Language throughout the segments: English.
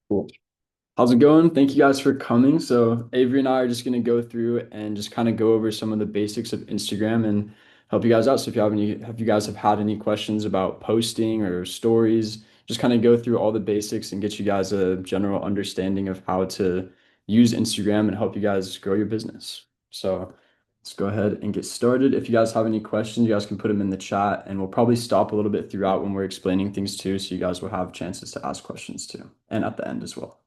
Cool. How's it going? Thank you guys for coming. So Avery and I are just going to go through and just kind of go over some of the basics of Instagram and help you guys out. So if you guys have had any questions about posting or stories, just kind of go through all the basics and get you guys a general understanding of how to use Instagram and help you guys grow your business. So let's go ahead and get started. If you guys have any questions, you guys can put them in the chat and we'll probably stop a little bit throughout when we're explaining things too. So you guys will have chances to ask questions too, and at the end as well.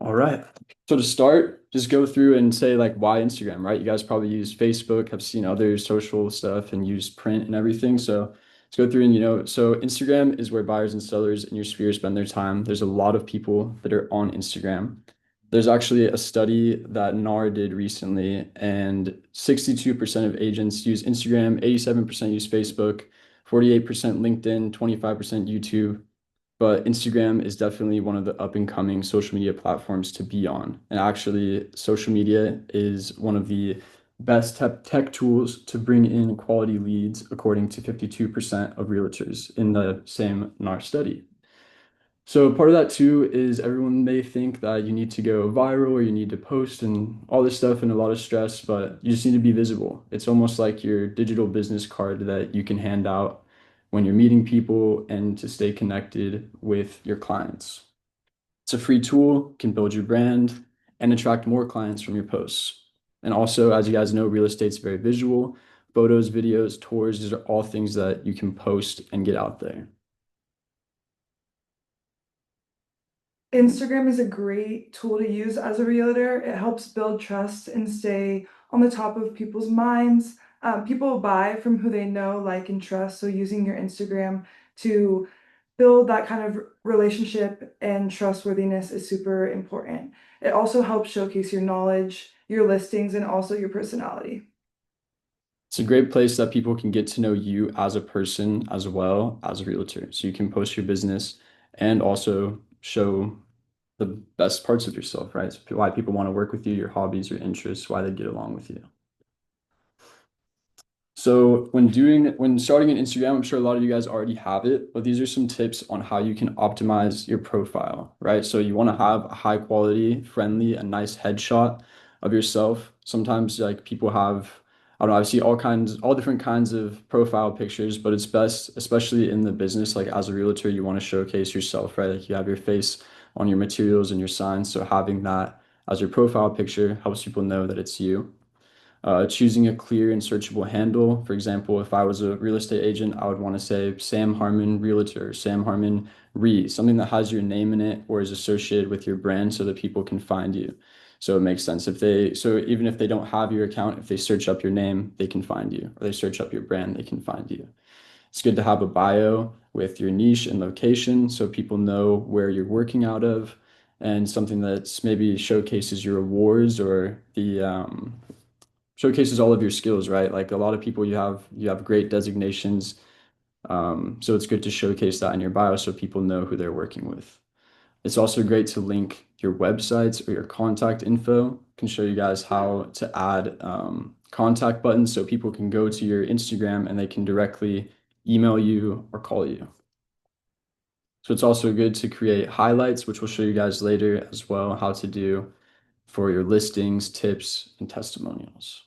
All right. So to start, just go through and say like why Instagram, right? You guys probably use Facebook, have seen other social stuff and use print and everything. So let's go through and so Instagram is where buyers and sellers in your sphere spend their time. There's a lot of people that are on Instagram. There's actually a study that NAR did recently, and 62% of agents use Instagram, 87% use Facebook, 48% LinkedIn, 25% YouTube, but Instagram is definitely one of the up and coming social media platforms to be on. And actually, social media is one of the best tech tools to bring in quality leads, according to 52% of realtors in the same NAR study. So part of that too is everyone may think that you need to go viral or you need to post and all this stuff and a lot of stress, but you just need to be visible. It's almost like your digital business card that you can hand out when you're meeting people and to stay connected with your clients. It's a free tool, can build your brand and attract more clients from your posts. And also, as you guys know, real estate's very visual. Photos, videos, tours, these are all things that you can post and get out there. Instagram is a great tool to use as a realtor. It helps build trust and stay on the top of people's minds. People buy from who they know, like, and trust. So using your Instagram to build that kind of relationship and trustworthiness is super important. It also helps showcase your knowledge, your listings, and also your personality. It's a great place that people can get to know you as a person as well as a realtor. So you can post your business and also show the best parts of yourself, right? So why people want to work with you, your hobbies, your interests, why they get along with you. So when starting an Instagram, I'm sure a lot of you guys already have it, but these are some tips on how you can optimize your profile, right? So you want to have a high quality, friendly, and nice headshot of yourself. Sometimes like people have, I don't know, I see all different kinds of profile pictures, but it's best, especially in the business, like as a realtor, you want to showcase yourself, right? Like you have your face on your materials and your signs. So having that as your profile picture helps people know that it's you. Choosing a clear and searchable handle. For example, if I was a real estate agent, I would want to say Sam Harmon Realtor, Sam Harmon Re, something that has your name in it or is associated with your brand so that people can find you. So it makes sense so even if they don't have your account, if they search up your name, they can find you, or they search up your brand, they can find you. It's good to have a bio with your niche and location so people know where you're working out of, and something that's maybe showcases your awards or the showcases all of your skills, right? Like a lot of people, you have great designations, so it's good to showcase that in your bio so people know who they're working with. It's also great to link your websites or your contact info. Can show you guys how to add contact buttons so people can go to your Instagram and they can directly email you or call you. So it's also good to create highlights, which we'll show you guys later as well, how to do for your listings, tips, and testimonials.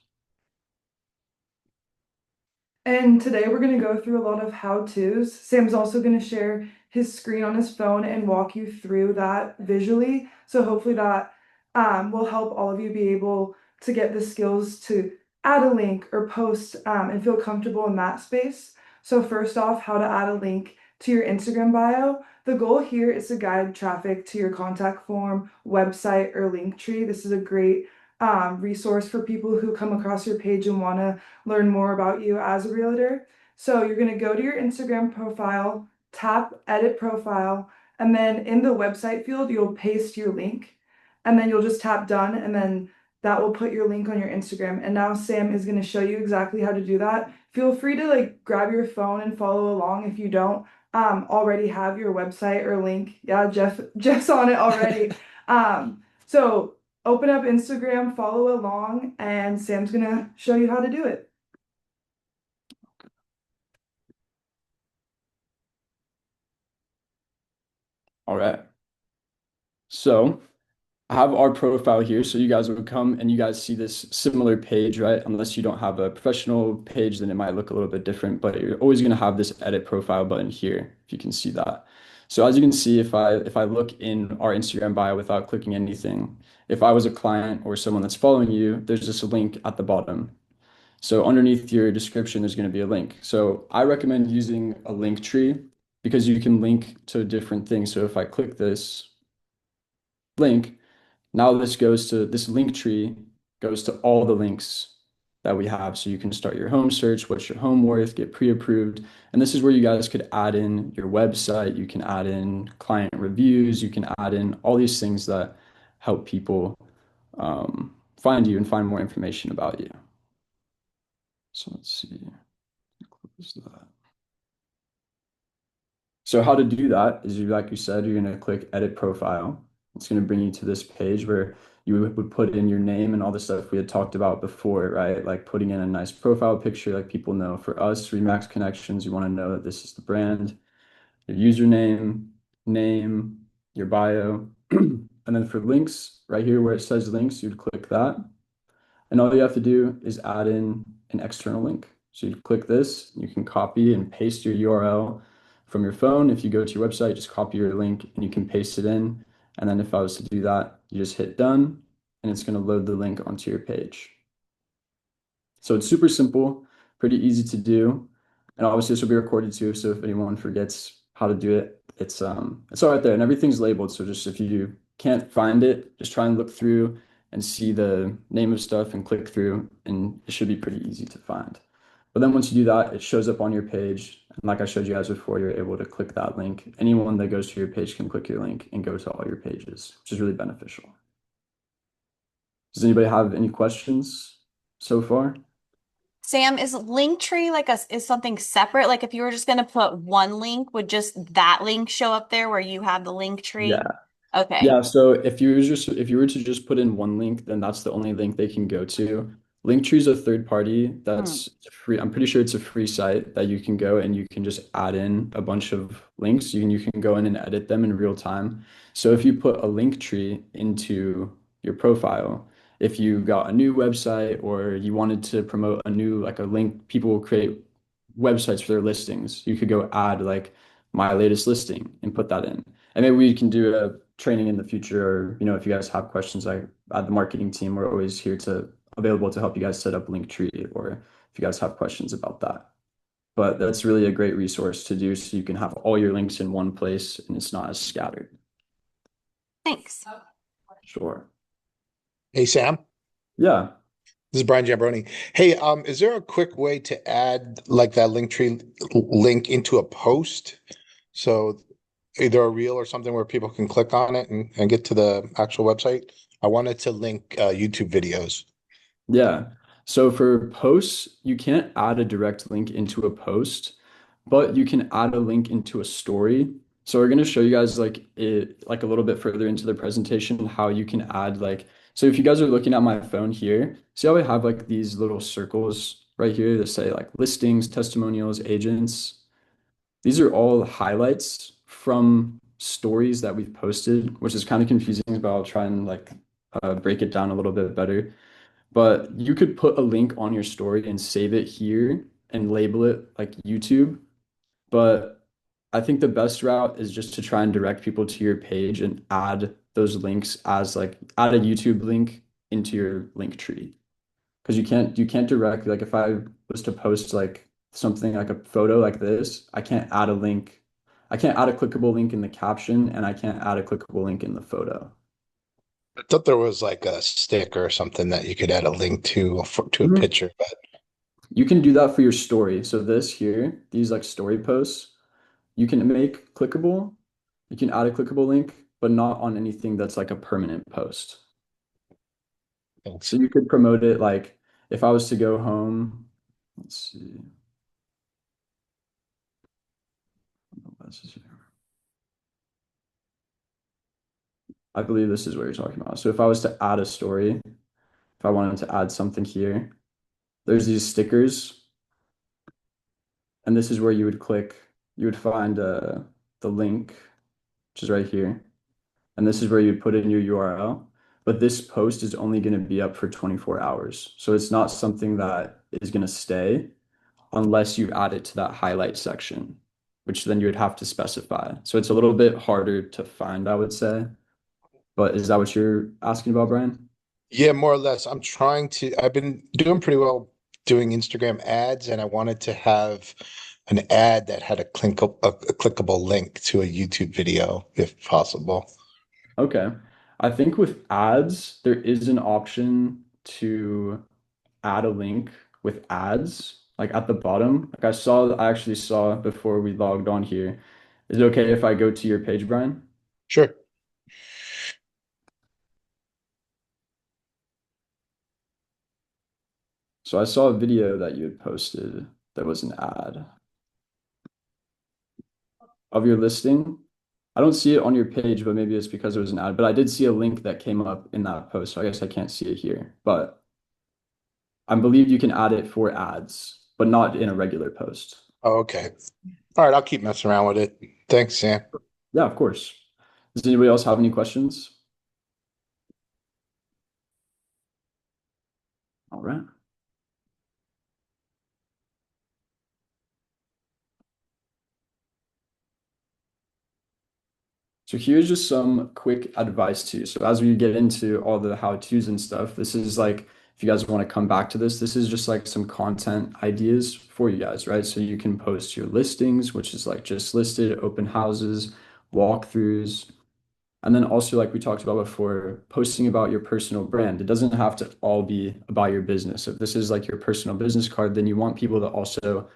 And today we're going to go through a lot of how-tos. Sam's also going to share his screen on his phone and walk you through that visually. So hopefully that will help all of you be able to get the skills to add a link or post and feel comfortable in that space. So first off, how to add a link to your Instagram bio. The goal here is to guide traffic to your contact form, website, or link tree. This is a great resource for people who come across your page and want to learn more about you as a realtor. So you're going to go to your Instagram profile, tap edit profile, and then in the website field, you'll paste your link and then you'll just tap done and then that will put your link on your Instagram. And now Sam is going to show you exactly how to do that. Feel free to like grab your phone and follow along if you don't already have your website or link. Yeah, Jeff's on it already. So open up Instagram, follow along, and Sam's gonna show you how to do it. All right. So I have our profile here, so you guys would come and you guys see this similar page, right? Unless you don't have a professional page, then it might look a little bit different, but you're always going to have this edit profile button here, if you can see that. So as you can see, if I look in our Instagram bio without clicking anything, if I was a client or someone that's following you, there's just a link at the bottom. So underneath your description, there's going to be a link. So I recommend using a link tree because you can link to different things. So if I click this link, now this link tree goes to all the links that we have. So you can start your home search, what's your home worth, get pre-approved. And this is where you guys could add in your website, you can add in client reviews, you can add in all these things that help people find you and find more information about you. So let's see, close that. So how to do that is like you said, you're going to click edit profile. It's going to bring you to this page where you would put in your name and all the stuff we had talked about before, right? Like putting in a nice profile picture, like people know. For us, Remax Connections, you want to know that this is the brand, your username, name, your bio. And then for links, right here where it says links, you'd click that. And all you have to do is add in an external link. So you click this, you can copy and paste your URL from your phone. If you go to your website, just copy your link and you can paste it in. And then if I was to do that, you just hit done and it's going to load the link onto your page. So it's super simple, pretty easy to do. And obviously this will be recorded too. So if anyone forgets how to do it, it's all right there and everything's labeled. So just if you can't find it, just try and look through and see the name of stuff and click through and it should be pretty easy to find. But then once you do that, it shows up on your page. And like I showed you guys before, you're able to click that link. Anyone that goes to your page can click your link and go to all your pages, which is really beneficial. Does anybody have any questions so far? Sam, is Linktree like is something separate? Like if you were just gonna put one link, would just that link show up there where you have the link tree? Yeah. Okay. Yeah, so if you were to just put in one link, then that's the only link they can go to. Linktree is a third party Hmm. that's free. I'm pretty sure it's a free site that you can go and you can just add in a bunch of links. You can go in and edit them in real time. So if you put a link tree into your profile, if you got a new website or you wanted to promote a new like a link, people will create websites for their listings. You could go add like my latest listing and put that in. And maybe we can do a training in the future, or if you guys have questions, I at the marketing team, we're always here to available to help you guys set up Linktree, or if you guys have questions about that. But that's really a great resource to do so you can have all your links in one place and it's not as scattered. Thanks. Sure. Hey, Sam, Yeah. this is Brian Jambroni. Hey, is there a quick way to add like that Linktree link into a post? So either a reel or something where people can click on it and get to the actual website. I wanted to link YouTube videos. Yeah. So for posts, you can't add a direct link into a post, but you can add a link into a story. So we're going to show you guys like a little bit further into the presentation how you can add so if you guys are looking at my phone here, see how I have like these little circles right here that say like listings, testimonials, agents. These are all highlights from stories that we've posted, which is kind of confusing, but I'll try and break it down a little bit better. But you could put a link on your story and save it here and label it like YouTube. But I think the best route is just to try and direct people to your page and add those links as like add a YouTube link into your link tree. Because you can't direct like if I was to post like something like a photo like this, I can't add a link. I can't add a clickable link in the caption and I can't add a clickable link in the photo. I thought there was like a stick or something that you could add a link to a picture, but You can do that for your story. So this here, these like story posts, you can make clickable. You can add a clickable link, but not on anything that's like a permanent post. thanks. So you could promote it like if I was to go home, let's see. I believe this is what you're talking about. So if I was to add a story, if I wanted to add something here, there's these stickers, and this is where you would click, you would find the link, which is right here. and this is where you'd put in your URL. But this post is only going to be up for 24 hours. So it's not something that is going to stay unless you add it to that highlight section, which then you would have to specify. So it's a little bit harder to find, I would say. But is that what you're asking about, Brian? Yeah, more or less. I've been doing pretty well doing Instagram ads, and I wanted to have an ad that had a clickable link to a YouTube video, if possible. Okay. I think with ads, there is an option to add a link with ads, like at the bottom. Like I actually saw before we logged on here. Is it okay if I go to your page, Brian? Sure. So I saw a video that you had posted that was an ad of your listing. I don't see it on your page, but maybe it's because it was an ad. But I did see a link that came up in that post, so I guess I can't see it here. But I believe you can add it for ads, but not in a regular post. Oh, okay. All right, I'll keep messing around with it. Thanks, Sam. Yeah, of course. Does anybody else have any questions? All right. So here's just some quick advice to you. So as we get into all the how-tos and stuff, this is like, if you guys want to come back to this is just like some content ideas for you guys, right? So you can post your listings, which is like just listed, open houses, walkthroughs, and then also like we talked about before, posting about your personal brand. It doesn't have to all be about your business. If this is like your personal business card, then you want people to also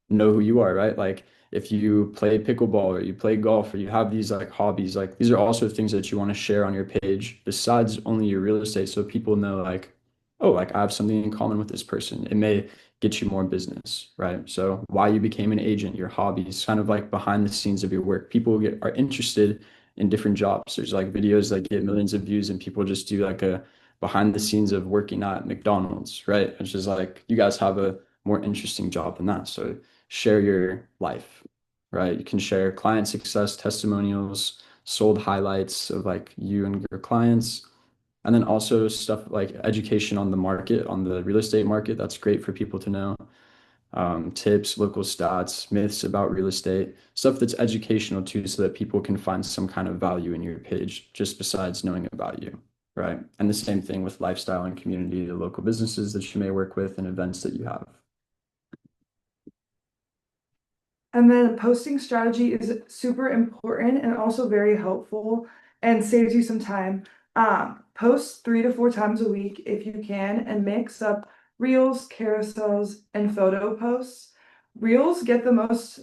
know who you are, right? Like if you play pickleball or you play golf or you have these like hobbies, like these are also things that you want to share on your page besides only your real estate so people know like, oh, like I have something in common with this person. It may get you more business, right? So why you became an agent, your hobbies, kind of like behind the scenes of your work. People are interested in different jobs. There's like videos that get millions of views and people just do like a behind the scenes of working at McDonald's, right? Which is like you guys have a more interesting job than that. So share your life, right? You can share client success testimonials, sold highlights of like you and your clients, and then also stuff like education on the market, on the real estate market. That's great for people to know. Tips, local stats, myths about real estate, stuff that's educational too, so that people can find some kind of value in your page, just besides knowing about you, right? And the same thing with lifestyle and community, the local businesses that you may work with and events that you have. And then posting strategy is super important and also very helpful and saves you some time. Post 3 to 4 times a week if you can and mix up reels, carousels, and photo posts. Reels get the most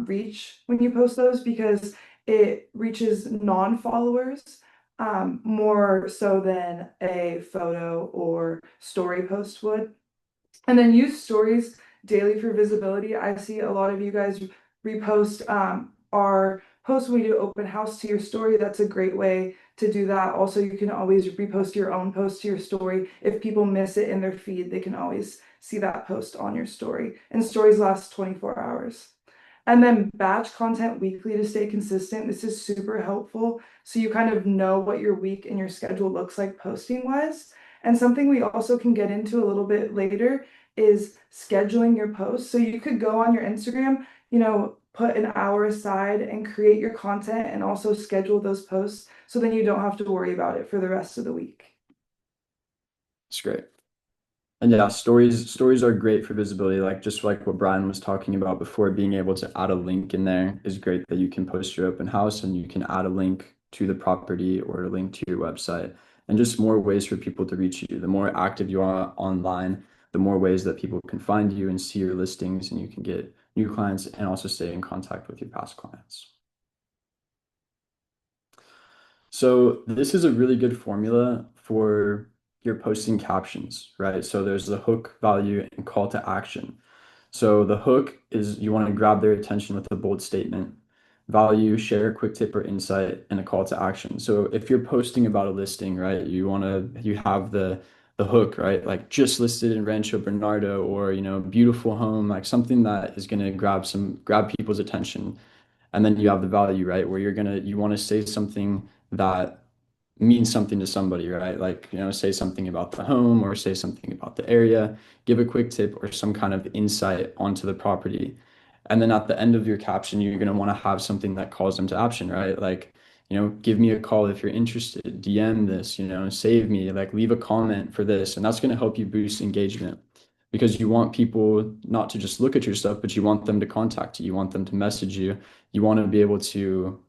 reach when you post those because it reaches non-followers more so than a photo or story post would. And then use stories daily for visibility. I see a lot of you guys repost our post when we do open house to your story. That's a great way to do that. Also, you can always repost your own post to your story. If people miss it in their feed, they can always see that post on your story. And stories last 24 hours. And then batch content weekly to stay consistent. This is super helpful. So you kind of know what your week and your schedule looks like posting wise. And something we also can get into a little bit later is scheduling your posts. So you could go on your Instagram, put an hour aside and create your content and also schedule those posts so then you don't have to worry about it for the rest of the week. It's great. And yeah, stories are great for visibility. Like just like what Brian was talking about before, being able to add a link in there is great that you can post your open house and you can add a link to the property or a link to your website and just more ways for people to reach you. The more active you are online, the more ways that people can find you and see your listings and you can get new clients and also stay in contact with your past clients. So this is a really good formula for your posting captions, right? So there's the hook, value, and call to action. So the hook is you want to grab their attention with a bold statement, value, share a quick tip or insight, and a call to action. So if you're posting about a listing, right, you have the hook, right? Like just listed in Rancho Bernardo or, beautiful home, like something that is going to grab people's attention. And then you have the value, right? Where you want to say something that means something to somebody, right? Like, say something about the home or say something about the area, give a quick tip or some kind of insight onto the property. And then at the end of your caption, you're going to want to have something that calls them to action, right? Like, give me a call if you're interested, DM this, save me, like leave a comment for this. And that's going to help you boost engagement because you want people not to just look at your stuff, but you want them to contact you. You want them to message you. You want to be able to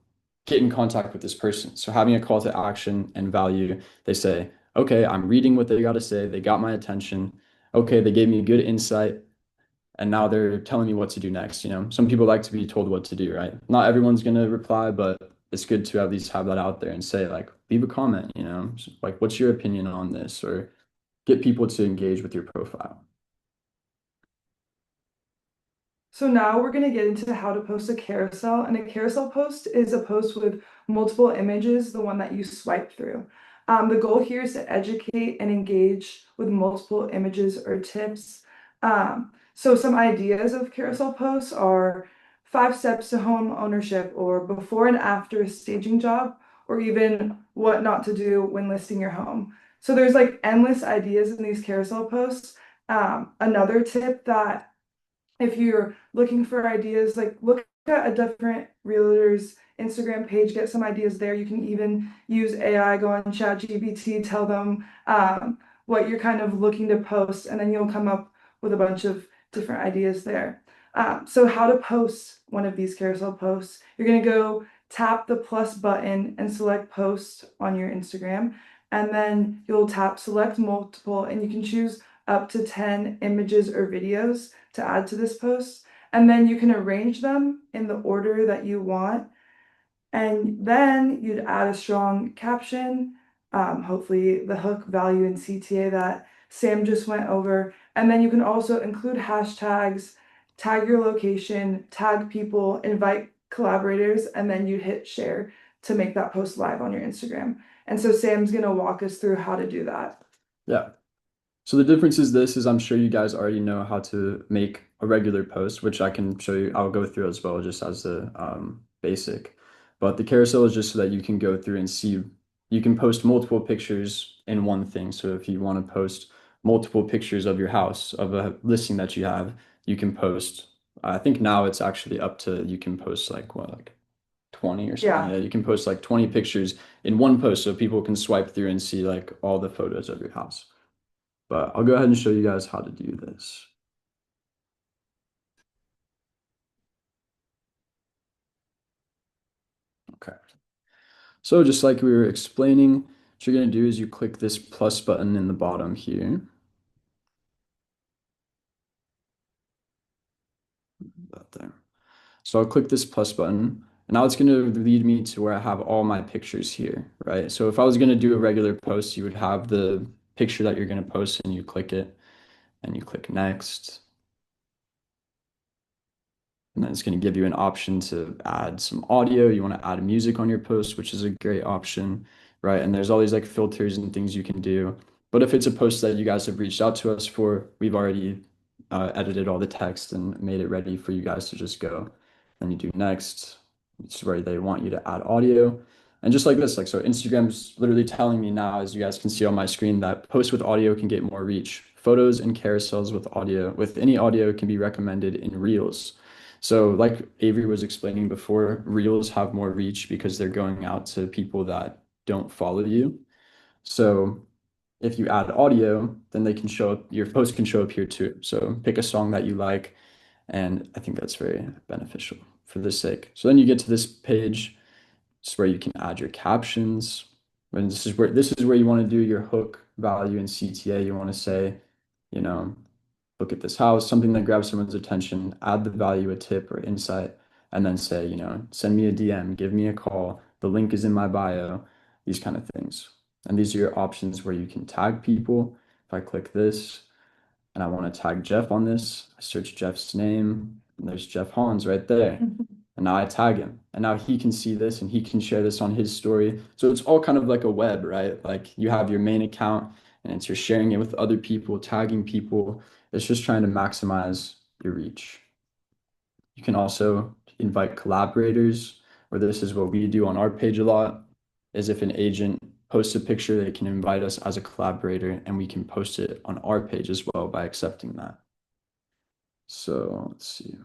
get in contact with this person. So having a call to action and value, they say, okay, I'm reading what they got to say. They got my attention. Okay, they gave me good insight. And now they're telling me what to do next. Some people like to be told what to do, right? Not everyone's going to reply, but it's good to at least have that out there and say, like, leave a comment, like, what's your opinion on this? Or get people to engage with your profile. So now we're going to get into how to post a carousel. And a carousel post is a post with multiple images, the one that you swipe through. The goal here is to educate and engage with multiple images or tips. So some ideas of carousel posts are 5 steps to home ownership, or before and after a staging job, or even what not to do when listing your home. So there's like endless ideas in these carousel posts. Another tip that if you're looking for ideas, like look at a different realtor's Instagram page, get some ideas there. You can even use AI, go on ChatGPT, tell them what you're kind of looking to post, and then you'll come up with a bunch of different ideas there. So how to post one of these carousel posts. You're going to go tap the plus button and select post on your Instagram, and then you'll tap select multiple, and you can choose up to 10 images or videos to add to this post. And then you can arrange them in the order that you want. And then you'd add a strong caption, hopefully the hook, value, and CTA that Sam just went over. And then you can also include hashtags, tag your location, tag people, invite collaborators, and then you'd hit share to make that post live on your Instagram. And so Sam's gonna walk us through how to do that. Yeah. So the difference is this is I'm sure you guys already know how to make a regular post, which I can show you. I'll go through as well, just as the basic. But the carousel is just so that you can go through and see, you can post multiple pictures in one thing. So if you want to post multiple pictures of your house, of a listing that you have, you can post. I think now it's actually up to, you can post like what, like 20 or something. Yeah. Yeah, you can post like 20 pictures in one post so people can swipe through and see like all the photos of your house. But I'll go ahead and show you guys how to do this. Okay. So just like we were explaining, what you're going to do is you click this plus button in the bottom here. About there. So I'll click this plus button, and now it's going to lead me to where I have all my pictures here, right? So if I was going to do a regular post, you would have the picture that you're going to post and you click it and you click next. And then it's going to give you an option to add some audio. You want to add music on your post, which is a great option, right? And there's all these like filters and things you can do. But if it's a post that you guys have reached out to us for, we've already edited all the text and made it ready for you guys to just go. Then you do next. It's where they want you to add audio. And just like this, like so Instagram's literally telling me now, as you guys can see on my screen, that posts with audio can get more reach. Photos and carousels with audio, with any audio can be recommended in Reels. So like Avery was explaining before, Reels have more reach because they're going out to people that don't follow you. So if you add audio, then they can show up, your post can show up here too. So pick a song that you like, and I think that's very beneficial for this sake. So then you get to this page, it's where you can add your captions. And this is where you want to do your hook, value, and CTA. You want to say, you know, look at this house, something that grabs someone's attention, add the value, a tip or insight, and then say, send me a DM, give me a call, the link is in my bio, these kind of things. And these are your options where you can tag people. If I click this and I want to tag Jeff on this, I search Jeff's name, and there's Jeff Hans right there. And now I tag him, and now he can see this and he can share this on his story. So it's all kind of like a web, right? Like you have your main account and it's you're sharing it with other people, tagging people. It's just trying to maximize your reach. You can also invite collaborators, or this is what we do on our page a lot. is if an agent posts a picture, they can invite us as a collaborator and we can post it on our page as well by accepting that. So let's see,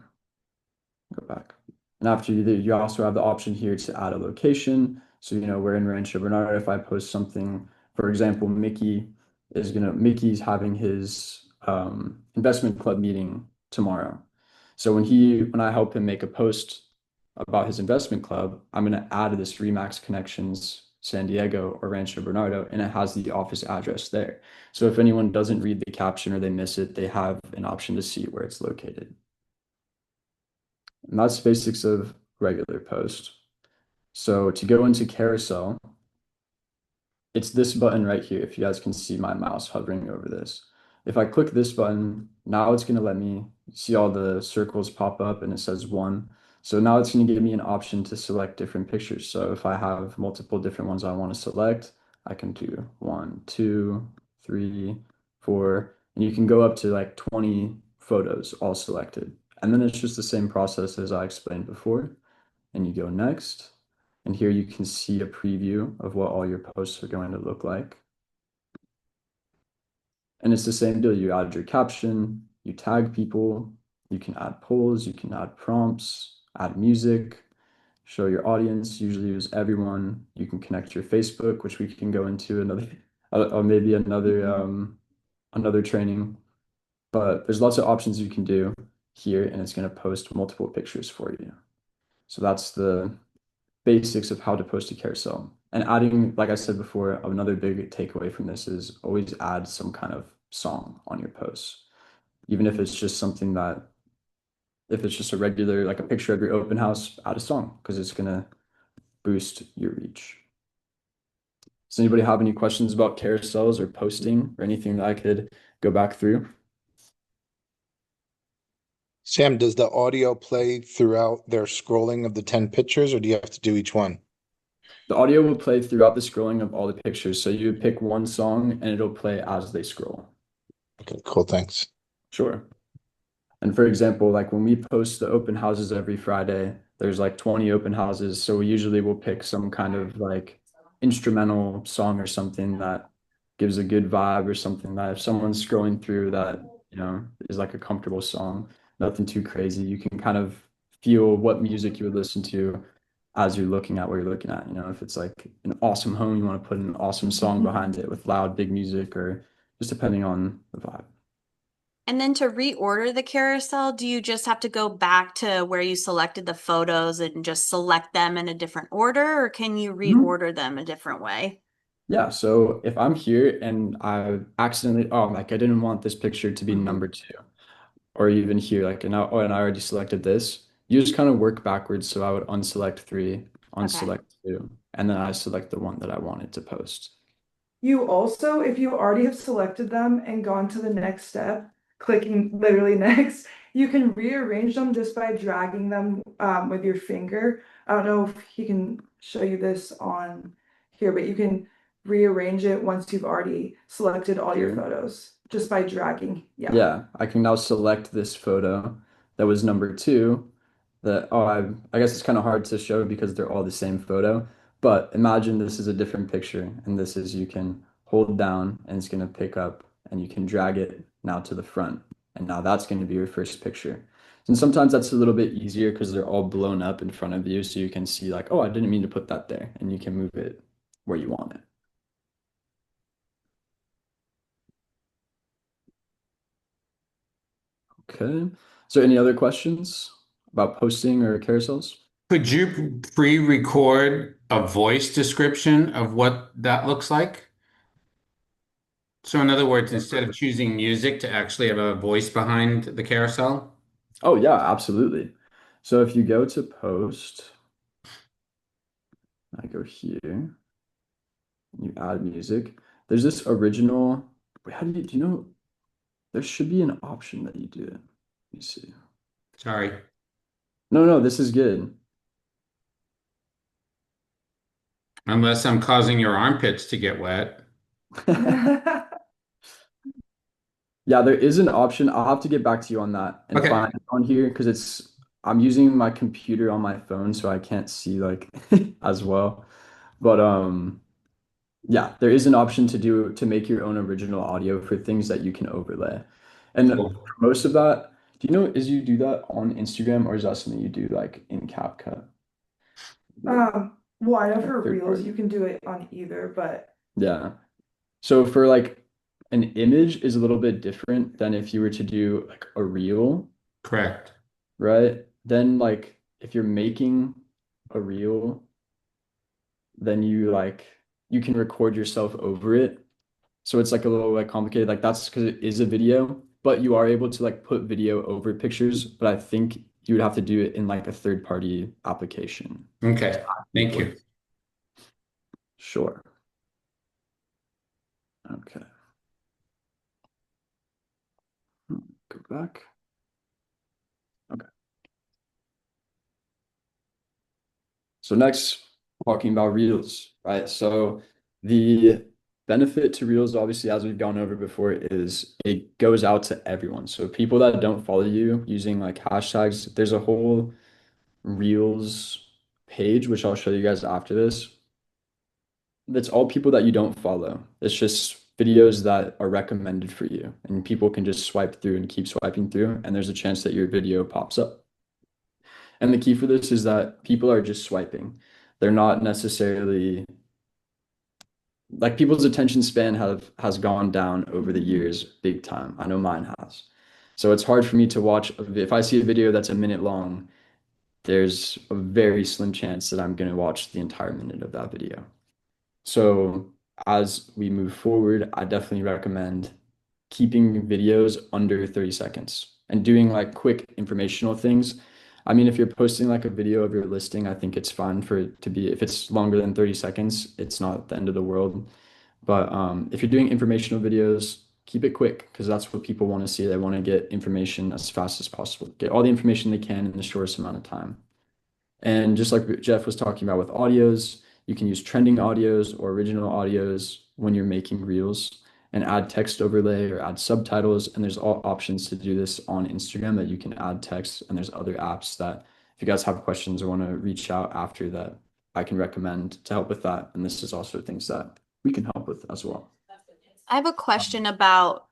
go back. And after you do, you also have the option here to add a location. So, we're in Rancho Bernardo. If I post something, for example, Mickey's having his investment club meeting tomorrow. So when I help him make a post about his investment club, I'm going to add this Remax Connections San Diego or Rancho Bernardo, and it has the office address there. So if anyone doesn't read the caption or they miss it, they have an option to see where it's located. And that's basics of regular post. So to go into carousel, it's this button right here. If you guys can see my mouse hovering over this. If I click this button, now it's going to let me see all the circles pop up and it says 1. So now it's going to give me an option to select different pictures. So if I have multiple different ones I want to select, I can do 1, 2, 3, 4, and you can go up to like 20 photos all selected. And then it's just the same process as I explained before. And you go next. And here you can see a preview of what all your posts are going to look like. And it's the same deal. You add your caption, you tag people, you can add polls, you can add prompts, add music, show your audience, usually use everyone. You can connect your Facebook, which we can go into another, or maybe another training. But there's lots of options you can do here, and it's going to post multiple pictures for you. So that's the basics of how to post a carousel. And adding, like I said before, another big takeaway from this is always add some kind of song on your posts. Even if it's just something that, if it's just a regular, like a picture of your open house, add a song because it's going to boost your reach. Does anybody have any questions about carousels or posting or anything that I could go back through? Sam, does the audio play throughout their scrolling of the 10 pictures, or do you have to do each one? The audio will play throughout the scrolling of all the pictures. So you pick one song and it'll play as they scroll. Okay, cool, thanks. Sure. And for example, like when we post the open houses every Friday, there's like 20 open houses. So we usually will pick some kind of like instrumental song or something that gives a good vibe or something that if someone's scrolling through that, is like a comfortable song, nothing too crazy. You can kind of feel what music you would listen to as you're looking at what you're looking at. If it's like an awesome home, you want to put an awesome song behind it with loud, big music or just depending on the vibe. And then to reorder the carousel, do you just have to go back to where you selected the photos and just select them in a different order, or can you reorder them a different way? Yeah, so if I'm here and I accidentally, like I didn't want this picture to be number 2, or even here, like, and I already selected this, you just kind of work backwards. So I would unselect 3, unselect 2, and then I select the one that I wanted to post. You also, if you already have selected them and gone to the next step, clicking literally next, you can rearrange them just by dragging them with your finger. I don't know if he can show you this on here, but you can rearrange it once you've already selected all your photos just by dragging. Yeah. Yeah, I can now select this photo that was number 2 that, I guess it's kind of hard to show because they're all the same photo, but imagine this is a different picture and this is, you can hold down and it's going to pick up and you can drag it now to the front. And now that's going to be your first picture. And sometimes that's a little bit easier because they're all blown up in front of you. So you can see like, oh, I didn't mean to put that there. And you can move it where you want it. Okay. So any other questions about posting or carousels? Could you pre-record a voice description of what that looks like? So in other words, instead of choosing music to actually have a voice behind the carousel? Oh yeah, absolutely. So if you go to post, I go here, you add music. There's this original, wait, do you know, there should be an option that you do it. Let me see. Sorry. No, this is good. Unless I'm causing your armpits to get wet. Yeah, there is an option. I'll have to get back to you on that and Okay. find it on here because I'm using my computer on my phone, so I can't see like as well. But yeah, there is an option to make your own original audio for things that you can overlay. And for Cool. most of that, do you know, is you do that on Instagram or is that something you do like in CapCut? Well, I know Like for third Reels party. you can do it on either, but Yeah. So for like an image is a little bit different than if you were to do like a reel, Correct. right? Then like if you're making a reel, then you can record yourself over it. So it's like a little like complicated. Like that's because it is a video, but you are able to like put video over pictures. But I think you would have to do it in like a third party application. Okay. Thank you. Sure. Okay. Go back. Okay. So next, talking about Reels, right? So the benefit to Reels, obviously, as we've gone over before, is it goes out to everyone. So people that don't follow you using like hashtags, there's a whole Reels page, which I'll show you guys after this. That's all people that you don't follow. It's just videos that are recommended for you, and people can just swipe through and keep swiping through, and there's a chance that your video pops up. And the key for this is that people are just swiping. They're not necessarily like people's attention span has gone down over the years big time. I know mine has. So it's hard for me to watch if I see a video that's a minute long, there's a very slim chance that I'm going to watch the entire minute of that video. So as we move forward, I definitely recommend keeping videos under 30 seconds and doing like quick informational things. I mean, if you're posting like a video of your listing, I think it's fine for it to be, if it's longer than 30 seconds, it's not the end of the world. But if you're doing informational videos, keep it quick because that's what people want to see. They want to get information as fast as possible, get all the information they can in the shortest amount of time. And just like Jeff was talking about with audios, you can use trending audios or original audios when you're making reels and add text overlay or add subtitles. And there's all options to do this on Instagram that you can add text. And there's other apps that if you guys have questions or want to reach out after that, I can recommend to help with that. And this is also things that we can help with as well. I have a question about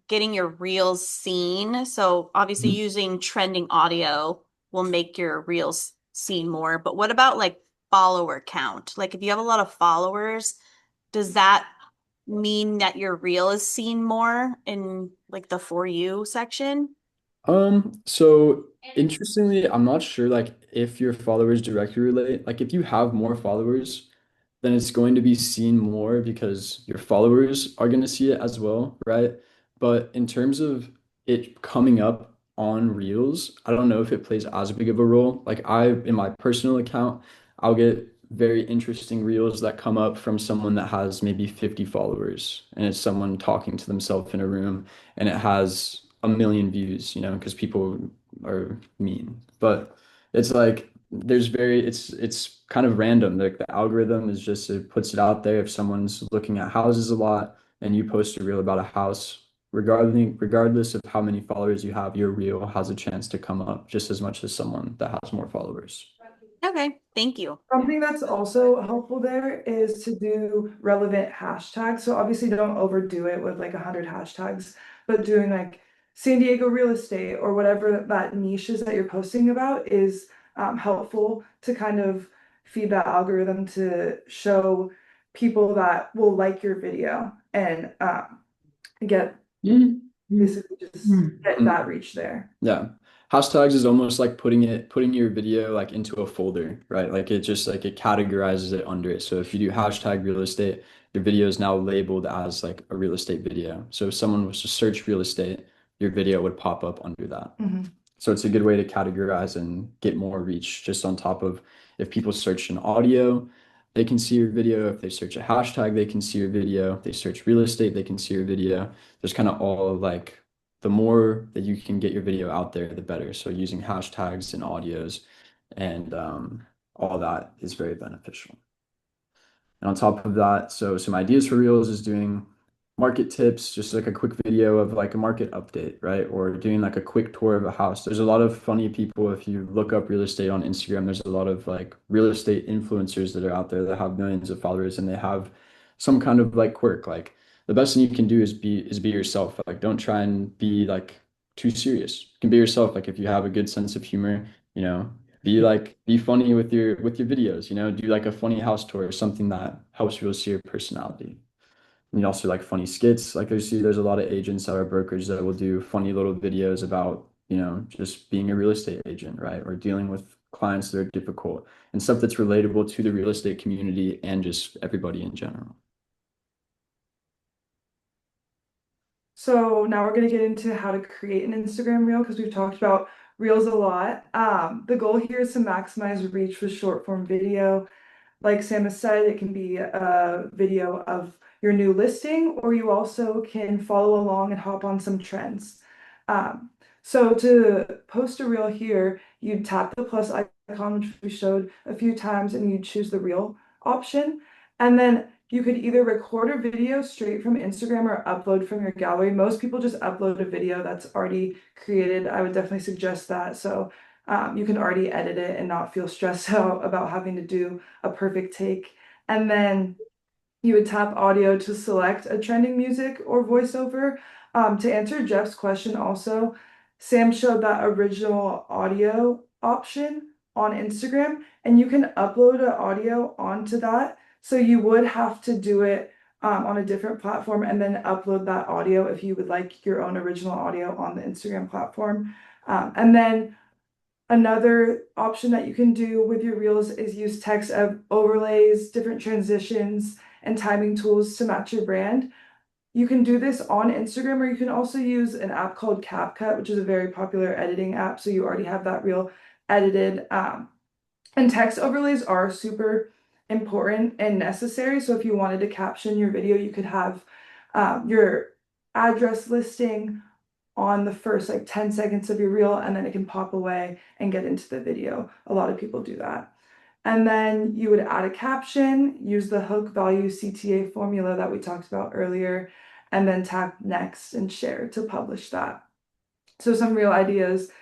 getting your reels seen. So obviously Mhm. using trending audio will make your reels seen more, but what about like follower count? Like if you have a lot of followers, does that mean that your reel is seen more in like the For You section? So interestingly, I'm not sure like if your followers directly relate. Like if you have more followers, then it's going to be seen more because your followers are going to see it as well, right? But in terms of it coming up on Reels, I don't know if it plays as big of a role. Like in my personal account, I'll get very interesting Reels that come up from someone that has maybe 50 followers, and it's someone talking to themselves in a room, and it has a million views, because people are mean. But it's like it's kind of random. Like the algorithm is just it puts it out there if someone's looking at houses a lot and you post a reel about a house, regardless of how many followers you have, your reel has a chance to come up just as much as someone that has more followers. Okay, thank you. something that's also helpful there is to do relevant hashtags. So obviously don't overdo it with like 100 hashtags, but doing like San Diego real estate or whatever that niche is that you're posting about is helpful to kind of feed that algorithm to show people that will like your video and get basically just get that reach there. Yeah. Hashtags is almost like putting your video like into a folder, right? Like it just like it categorizes it under it. So if you do hashtag real estate, your video is now labeled as like a real estate video. So if someone was to search real estate, your video would pop up under that. Mhm. So it's a good way to categorize and get more reach just on top of if people search an audio, they can see your video. If they search a hashtag, they can see your video. If they search real estate, they can see your video. There's kind of all like the more that you can get your video out there, the better. So using hashtags and audios and all that is very beneficial. And on top of that, so some ideas for Reels is doing market tips, just like a quick video of like a market update, right? Or doing like a quick tour of a house. There's a lot of funny people. If you look up real estate on Instagram, there's a lot of like real estate influencers that are out there that have millions of followers and they have some kind of like quirk. Like the best thing you can do is be yourself. Like don't try and be like too serious. You can be yourself. Like if you have a good sense of humor, you know, be funny with your videos, you know, do like a funny house tour or something that helps people see your personality. And you also like funny skits. Like I see there's a lot of agents that are brokers that will do funny little videos about, you know, just being a real estate agent, right? Or dealing with clients that are difficult and stuff that's relatable to the real estate community and just everybody in general. So now we're going to get into how to create an Instagram reel because we've talked about reels a lot. The goal here is to maximize reach with short form video. Like Sam has said, it can be a video of your new listing, or you also can follow along and hop on some trends. Um, so to post a reel here, you'd tap the plus icon, which we showed a few times, and you'd choose the reel option. And then you could either record a video straight from Instagram or upload from your gallery. Most people just upload a video that's already created. I would definitely suggest that. So you can already edit it and not feel stressed out about having to do a perfect take. And then you would tap audio to select a trending music or voiceover. To answer Jeff's question also, Sam showed that original audio option on Instagram, and you can upload an audio onto that. So you would have to do it on a different platform and then upload that audio if you would like your own original audio on the Instagram platform. And then another option that you can do with your reels is use text overlays, different transitions, and timing tools to match your brand. You can do this on Instagram, or you can also use an app called CapCut, which is a very popular editing app. So you already have that reel edited. And text overlays are super important and necessary. So if you wanted to caption your video, you could have your address listing on the first like 10 seconds of your reel, and then it can pop away and get into the video. A lot of people do that. And then you would add a caption, use the hook value CTA formula that we talked about earlier, and then tap next and share to publish that. So some real ideas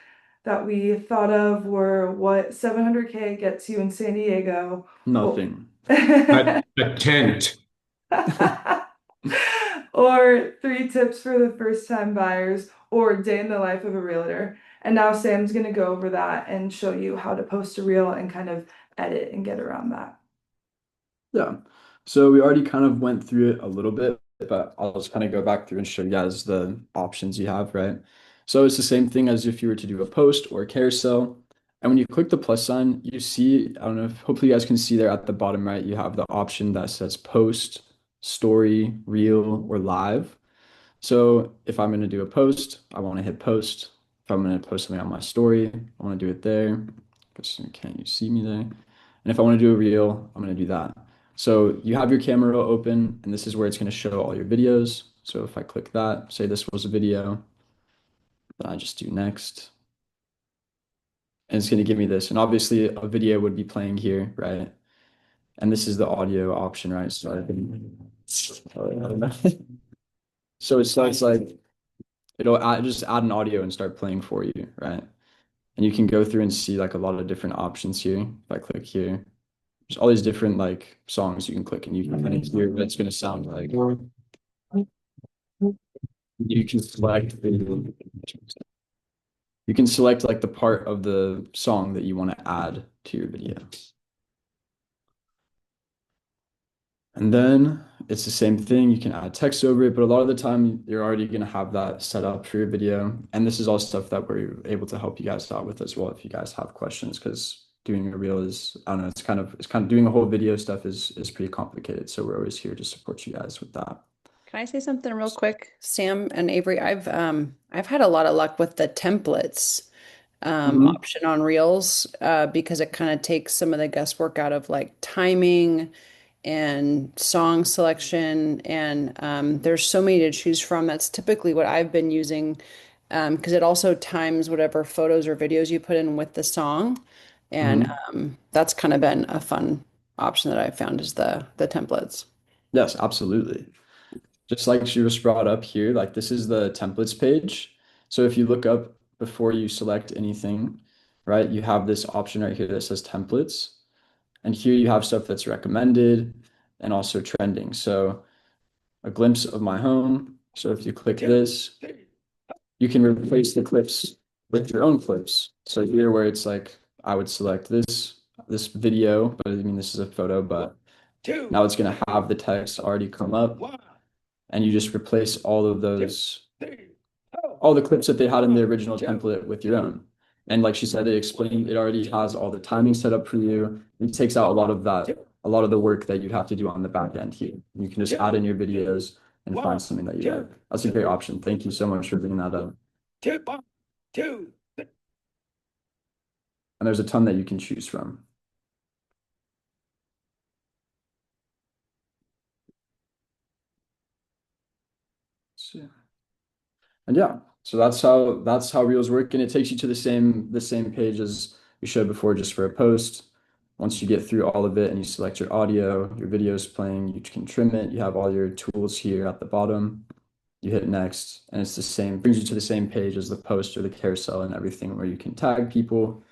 that we thought of were what 700K gets you in San Diego. Nothing. A tent. Or 3 tips for the first time buyers, or day in the life of a realtor. And now Sam's going to go over that and show you how to post a reel and kind of edit and get around that. Yeah. So we already kind of went through it a little bit, but I'll just kind of go back through and show you guys the options you have, right? So it's the same thing as if you were to do a post or a carousel. And when you click the plus sign, you see, I don't know if hopefully you guys can see there at the bottom right, you have the option that says post, story, reel, or live. So if I'm going to do a post, I want to hit post. If I'm going to post something on my story, I want to do it there. Because can't you see me there? And if I want to do a reel, I'm going to do that. So you have your camera open, and this is where it's going to show all your videos. So if I click that, say this was a video, then I just do next. And it's going to give me this. And obviously a video would be playing here, right? And this is the audio option, right? So I can, so it's like just add an audio and start playing for you, right? And you can go through and see like a lot of different options here. If I click here, there's all these different like songs you can click and you can kind of hear what it's going to sound like. You can select like the part of the song that you want to add to your video. And then it's the same thing. You can add text over it, but a lot of the time you're already going to have that set up for your video. And this is all stuff that we're able to help you guys out with as well if you guys have questions, because doing a reel is, I don't know, it's kind of doing a whole video stuff is pretty complicated. So we're always here to support you guys with that. Can I say something real quick, Sam and Avery? I've had a lot of luck with the templates option on Reels because it kind of takes some of the guesswork out of like timing and song selection, and there's so many to choose from. That's typically what I've been using because it also times whatever photos or videos you put in with the song, and that's kind of been a fun option that I've found is the templates. Yes, absolutely. just like she just brought up here, like this is the templates page. So if you look up before you select anything, right, you have this option right here that says templates. And here you have stuff that's recommended and also trending. So a glimpse of my home. So if you click this, you can replace the clips with your own clips. So here where it's like, I would select this video, but I mean, this is a photo, but now it's going to have the text already come up, and you just replace all of those, all the clips that they had in the original template with your own. And like she said, it already has all the timing set up for you. It takes out a lot of that, a lot of the work that you'd have to do on the back end here. You can just add in your videos and find something that you like. That's a great option. Thank you so much for bringing that up. And there's a ton that you can choose from. So, and yeah, so that's how Reels work, and it takes you to the same page as we showed before, just for a post. Once you get through all of it and you select your audio, your video is playing, you can trim it. You have all your tools here at the bottom. You hit next, and it's the same, brings you to the same page as the post or the carousel and everything, where you can tag people.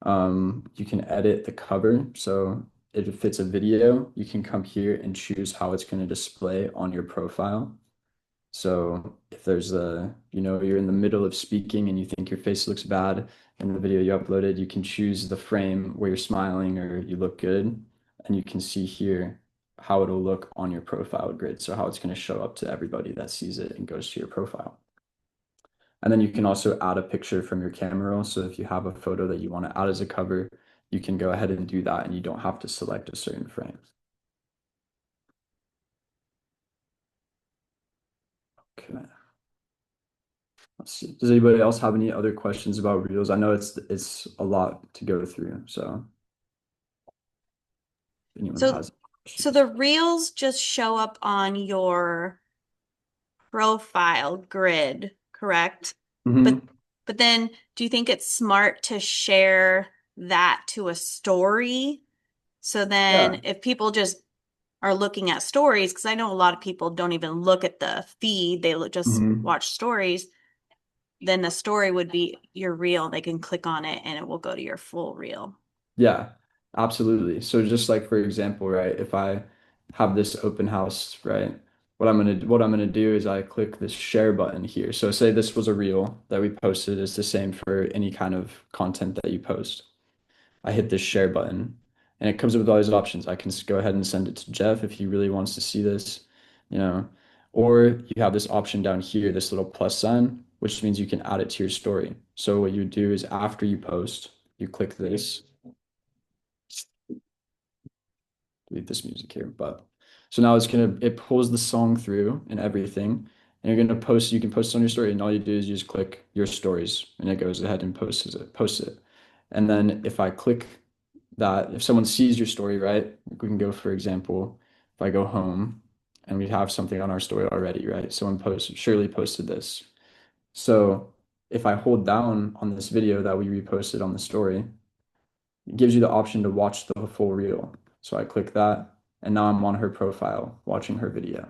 You can edit the cover. So if it fits a video, you can come here and choose how it's going to display on your profile. So if there's you're in the middle of speaking and you think your face looks bad in the video you uploaded, you can choose the frame where you're smiling or you look good, and you can see here how it'll look on your profile grid. So how it's going to show up to everybody that sees it and goes to your profile. And then you can also add a picture from your camera roll. So if you have a photo that you want to add as a cover, you can go ahead and do that, and you don't have to select a certain frame. Okay. Let's see. Does anybody else have any other questions about Reels? I know it's a lot to go through, so if anyone So has So the reels just show up on your profile grid, correct? Mhm. But then do you think it's smart to share that to a story? So then Yeah. if people just are looking at stories, because I know a lot of people don't even look at the feed, they just Mhm. watch stories, then the story would be your reel. They can click on it and it will go to your full reel. Yeah, absolutely. So just like for example, right, if I have this open house, right, what I'm gonna do is I click this share button here. So say this was a reel that we posted. It's the same for any kind of content that you post. I hit this share button, and it comes up with all these options. I can go ahead and send it to Jeff if he really wants to see this, you know, or you have this option down here, this little plus sign, which means you can add it to your story. So what you do is after you post, you click this. Delete this music here, but so now it pulls the song through and everything, and you're gonna post. You can post it on your story, and all you do is you just click your stories, and it goes ahead and posts it. And then if I click that, if someone sees your story, right, we can go, for example, if I go home and we have something on our story already, right? Shirley posted this. So if I hold down on this video that we reposted on the story, it gives you the option to watch the full reel. So I click that, and now I'm on her profile watching her video.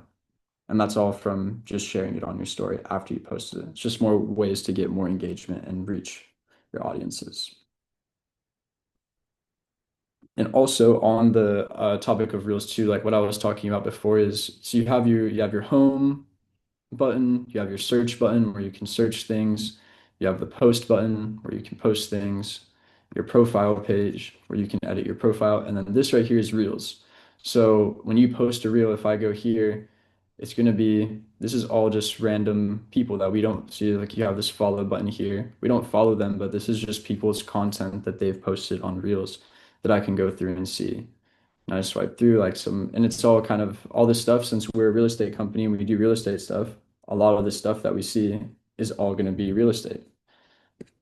And that's all from just sharing it on your story after you posted it. It's just more ways to get more engagement and reach your audiences. And also on the topic of Reels too, like what I was talking about before is, so you have your home button, you have your search button where you can search things, you have the post button where you can post things, your profile page where you can edit your profile, and then this right here is Reels. So when you post a reel, if I go here, this is all just random people that we don't see. Like you have this follow button here. We don't follow them, but this is just people's content that they've posted on Reels that I can go through and see. And I swipe through and it's all kind of all this stuff. Since we're a real estate company and we do real estate stuff, a lot of the stuff that we see is all going to be real estate.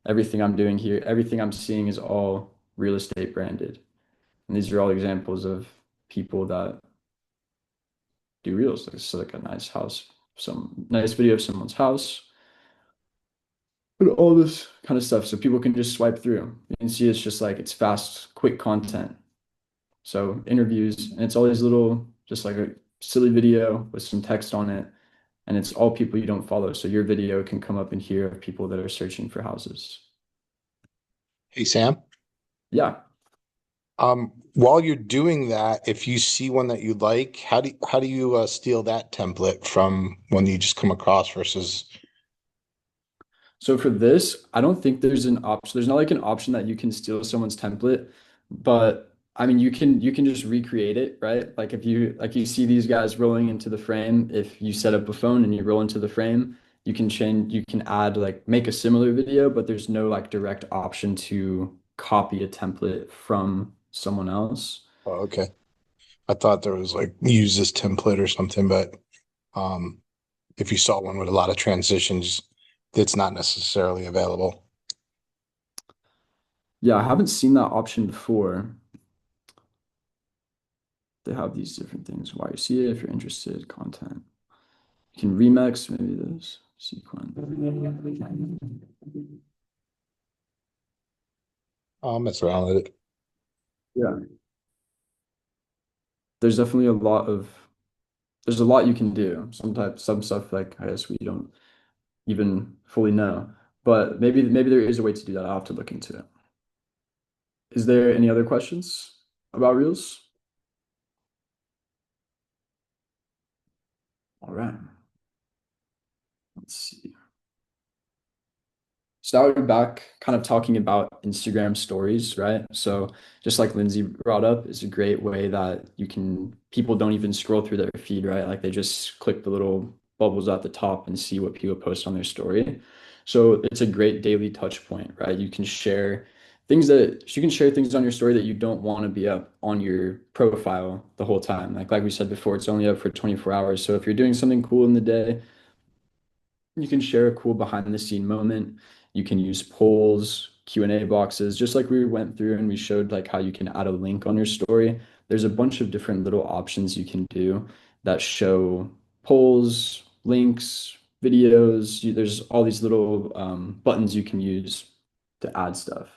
Everything I'm doing here, everything I'm seeing is all real estate branded. And these are all examples of people that do reels. It's like a nice house, some nice video of someone's house, and all this kind of stuff. So people can just swipe through. You can see it's just like it's fast, quick content. So interviews, and it's all these little, just like silly video with some text on it, and it's all people you don't follow. So your video can come up in here of people that are searching for houses. Hey, Sam. Yeah. While you're doing that, if you see one that you like, how do you steal that template from when you just come across versus So for this, I don't think there's an option. There's not like an option that you can steal someone's template, but I mean you can just recreate it, right? Like if you see these guys rolling into the frame, if you set up a phone and you roll into the frame, you can add like make a similar video, but there's no like direct option to copy a template from someone else. oh, okay. I thought there was like use this template or something, but um if you saw one with a lot of transitions, it's not necessarily available. Yeah, I haven't seen that option before. They have these different things. Why you see it if you're interested, content. You can remix maybe this sequence. I'll mess around with it. Yeah. There's definitely there's a lot you can do. Sometimes some stuff like I guess we don't even fully know. But maybe there is a way to do that. I'll have to look into it. Is there any other questions about Reels? All right. Let's see. Started back kind of talking about Instagram stories, right? So just like Lindsay brought up, is a great way that people don't even scroll through their feed, right? Like they just click the little bubbles at the top and see what people post on their story. So it's a great daily touch point, right? You can share things on your story that you don't want to be up on your profile the whole time. Like we said before, it's only up for 24 hours. So if you're doing something cool in the day, you can share a cool behind the scene moment. You can use polls, Q&A boxes, just like we went through and we showed like how you can add a link on your story. There's a bunch of different little options you can do that show polls, links, videos. There's all these little buttons you can use to add stuff.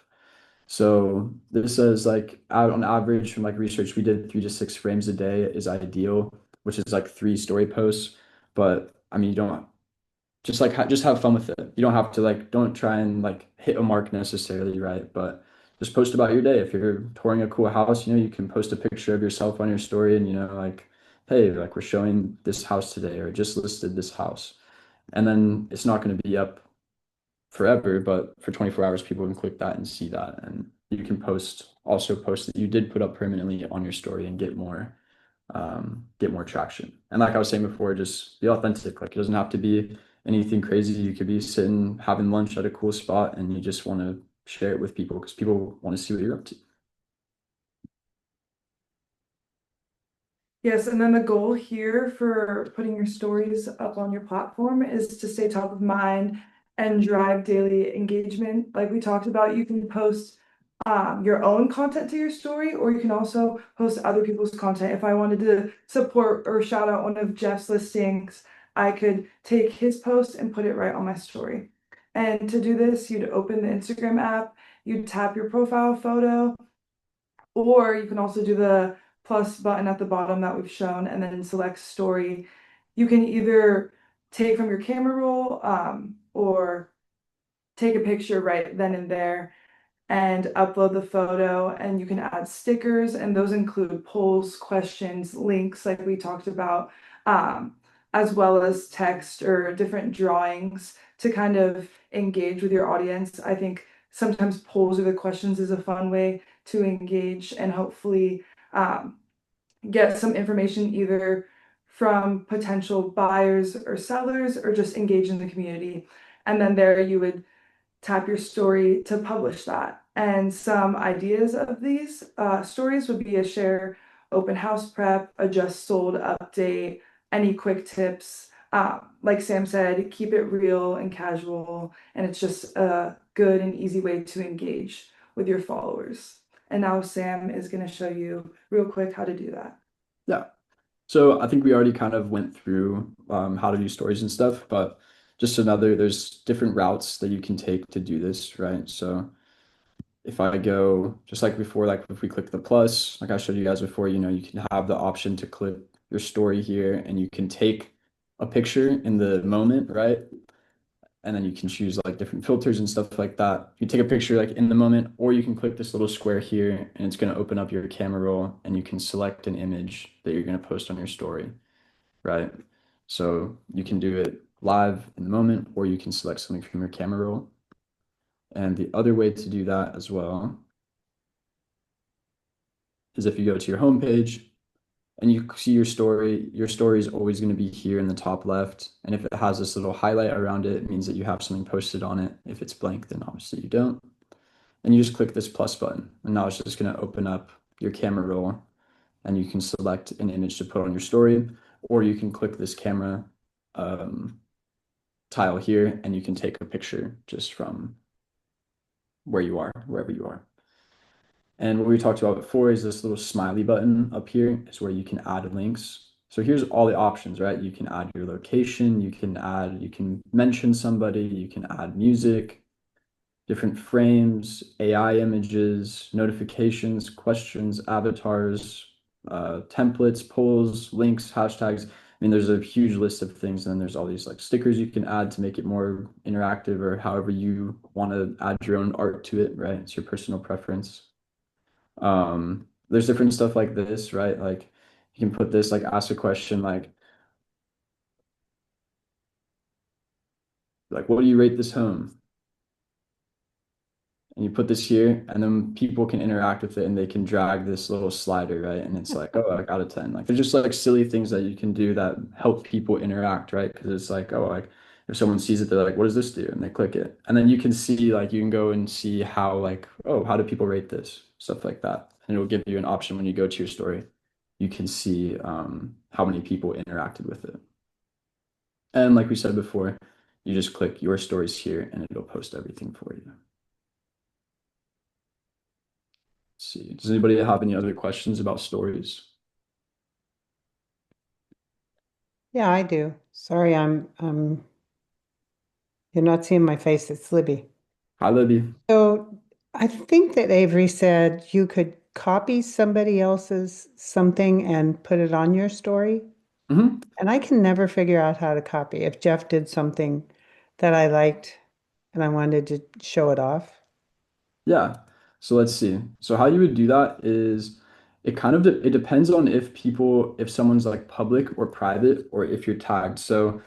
So this says like out on average from like research we did 3 to 6 frames a day is ideal, which is like 3 story posts. But I mean, you don't just have fun with it. You don't have to like don't try and like hit a mark necessarily, right? But just post about your day. If you're touring a cool house, you can post a picture of yourself on your story and like, hey, like we're showing this house today or just listed this house. And then it's not going to be up forever, but for 24 hours people can click that and see that. And you can also post that you did put up permanently on your story and get more traction. And like I was saying before, just be authentic. Like it doesn't have to be anything crazy. You could be sitting having lunch at a cool spot and you just want to share it with people because people want to see what you're up to. Yes, and then the goal here for putting your stories up on your platform is to stay top of mind and drive daily engagement. Like we talked about, you can post your own content to your story, or you can also post other people's content. If I wanted to support or shout out one of Jeff's listings, I could take his post and put it right on my story. And to do this, you'd open the Instagram app, you'd tap your profile photo, or you can also do the plus button at the bottom that we've shown and then select story. You can either take from your camera roll or take a picture right then and there and upload the photo, and you can add stickers, and those include polls, questions, links like we talked about, as well as text or different drawings to kind of engage with your audience. I think sometimes polls or the questions is a fun way to engage and hopefully get some information either from potential buyers or sellers or just engage in the community. And then there you would tap your story to publish that. And some ideas of these stories would be a share open house prep, a just sold update, any quick tips. Like Sam said, keep it real and casual, and it's just a good and easy way to engage with your followers. And now Sam is going to show you real quick how to do that. Yeah. So I think we already kind of went through how to do stories and stuff, but there's different routes that you can take to do this, right? So if I go just like before, like if we click the plus, like I showed you guys before, you can have the option to your story here, and you can take a picture in the moment, right? And then you can choose like different filters and stuff like that. You take a picture like in the moment, or you can click this little square here and it's going to open up your camera roll and you can select an image that you're going to post on your story, right? So you can do it live in the moment, or you can select something from your camera roll. And the other way to do that as well is if you go to your home page and you see your story is always going to be here in the top left. And if it has this little highlight around it, it means that you have something posted on it. If it's blank, then obviously you don't. And you just click this plus button. And now it's just going to open up your camera roll and you can select an image to put on your story, or you can click this camera tile here and you can take a picture just from where you are, wherever you are. And what we talked about before is this little smiley button up here is where you can add links. So here's all the options, right? You can add your location, you can mention somebody, you can add music, different frames, AI images, notifications, questions, avatars, templates, polls, links, hashtags. I mean, there's a huge list of things, and then there's all these like stickers you can add to make it more interactive, or however you want to add your own art to it, right? It's your personal preference. There's different stuff like this, right? Like you can put this, like ask a question like what do you rate this home? And you put this here, and then people can interact with it and they can drag this little slider, right? And it's like, oh, like out of 10. Like there's just like silly things that you can do that help people interact, right? Because it's like, oh, like if someone sees it, they're like, what does this do? And they click it. And then you can see, like, you can go and see how, like, oh, how do people rate this? Stuff like that. And it'll give you an option when you go to your story. You can see how many people interacted with it. And like we said before, you just click your stories here and it'll post everything for you. Let's see. Does anybody have any other questions about stories? Yeah, I do. Sorry, you're not seeing my face. It's Libby. Hi, Libby. So I think that Avery said you could copy somebody else's something and put it on your story. Mm-hmm. And I can never figure out how to copy. If Jeff did something that I liked and I wanted to show it off. Yeah. So let's see. So how you would do that is it kind of it depends on if someone's like public or private or if you're tagged. So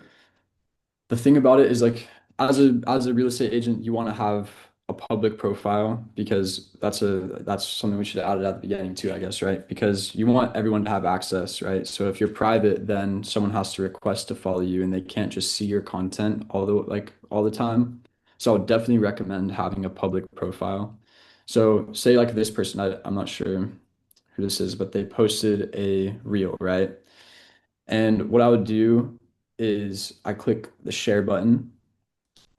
the thing about it is like as a real estate agent, you want to have a public profile because that's something we should have added at the beginning too, I guess, right? Because you want everyone to have access, right? So if you're private, then someone has to request to follow you and they can't just see your content all the time. So I would definitely recommend having a public profile. So say like this person, I'm not sure who this is, but they posted a reel, right? And what I would do is I click the share button.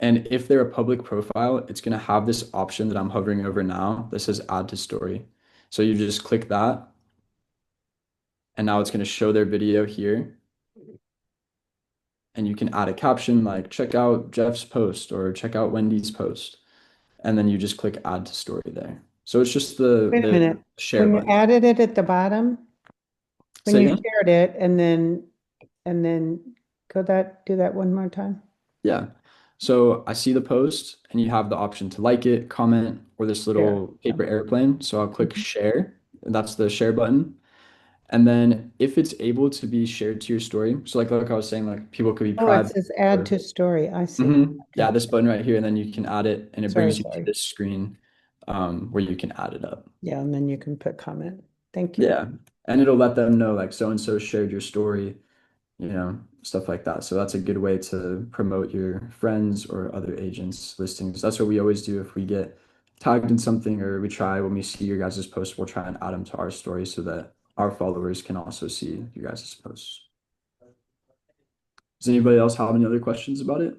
And if they're a public profile, it's going to have this option that I'm hovering over now that says add to story. So you just click that. And now it's going to show their video here. And you can add a caption like check out Jeff's post or check out Wendy's post. And then you just click add to story there. So it's just Wait a minute. share When button. you added it at the bottom, when Say you again? shared it and then do that one more time. Yeah. So I see the post and you have the option to like it, comment, or this little paper airplane. So I'll click share, and that's the share button. And then if it's able to be shared to your story, so like I was saying, like people could be Oh, it private. says add to story. I see. Mhm. Yeah, this button right here, and then you can add it, and it brings you to Sorry. this screen where you can add it up. Yeah, and then you can put comment. Thank you. Yeah, and it'll let them know like so and so shared your story, stuff like that. So that's a good way to promote your friends or other agents' listings. That's what we always do if we get tagged in something or when we see your guys' post, we'll try and add them to our story so that our followers can also see your guys' posts. Does anybody else have any other questions about it?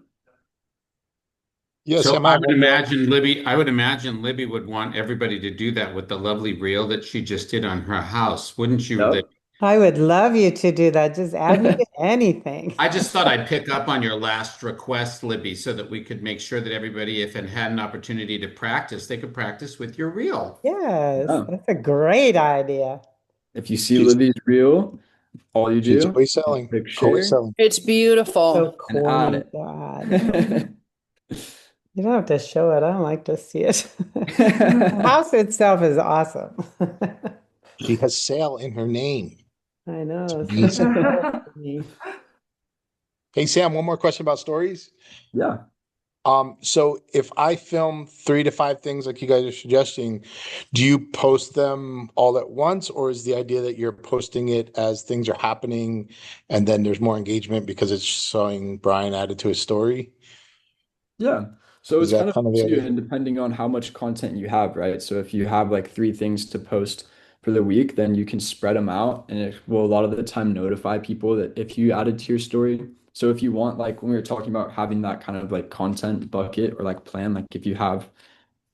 Yes, So Sam, I I would imagine Libby would want everybody to do that with the lovely reel that she just did on her house, wouldn't you, Yep. Libby? I would love you to do that. Just add me to anything. I just thought I'd pick up on your last request, Libby, so that we could make sure that everybody, if it had an opportunity to practice, they could practice with your reel. Yes, Yeah. that's a great idea. If you see Libby's reel, All you She's do always is selling, click always share selling. It's So beautiful. and add corny, it. God. You don't have to show it. I don't like to see it. The house itself is awesome. She has sale in her name. I know. It's So amazing. jealous of me. Hey, Sam, one more question about stories. Yeah. So if I film 3 to 5 things like you guys are suggesting, do you post them all at once, or is the idea that you're posting it as things are happening and then there's more engagement because it's showing Brian added to his story? Yeah. So Is it's kind that of kind up of the to you, idea? and depending on how much content you have, right? So if you have like 3 things to post for the week, then you can spread them out, and it will a lot of the time notify people that if you added to your story. So if you want, like when we were talking about having that kind of like content bucket or like plan, like if you have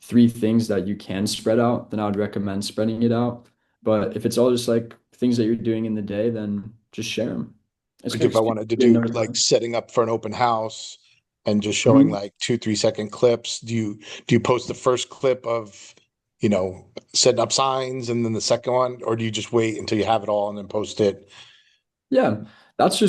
3 things that you can spread out, then I would recommend spreading it out. But if it's all just like things that you're doing in the day, then just share them. It's Like if I because wanted to get do like notified. setting up for an open house and just showing Mhm. like 2 3 second clips, do you post the first clip of, setting up signs and then the second one, or do you just wait until you have it all and then post it? Yeah, that's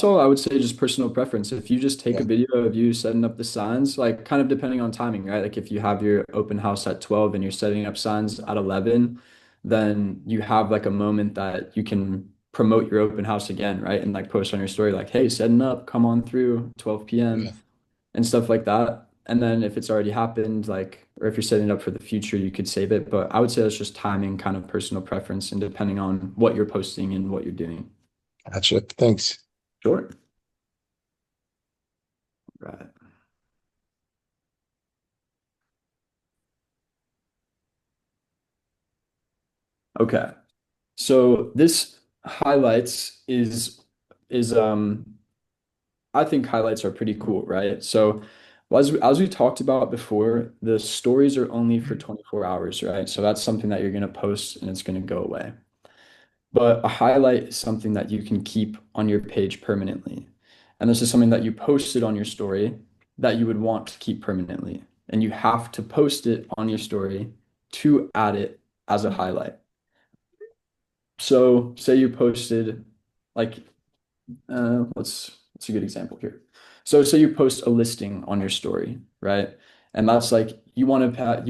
all I would say, just personal preference. If you just take Yeah. a video of you setting up the signs, like kind of depending on timing, right? Like if you have your open house at 12 and you're setting up signs at 11, then you have like a moment that you can promote your open house again, right? And like post on your story like, "Hey, setting up, come on through 12 Yeah. p.m." and stuff like that. And then if it's already happened, like, or if you're setting it up for the future, you could save it. But I would say that's just timing, kind of personal preference, and depending on what you're posting and what you're doing. Gotcha. Thanks. Sure. Right. Okay. So this highlights is I think highlights are pretty cool, right? So as we talked about before, the stories are only for 24 hours, right? So that's something that you're going to post and it's going to go away. But a highlight is something that you can keep on your page permanently. And this is something that you posted on your story that you would want to keep permanently. And you have to post it on your story to add it as a highlight. So say you posted like what's a good example here? So say you post a listing on your story, right? And that's like you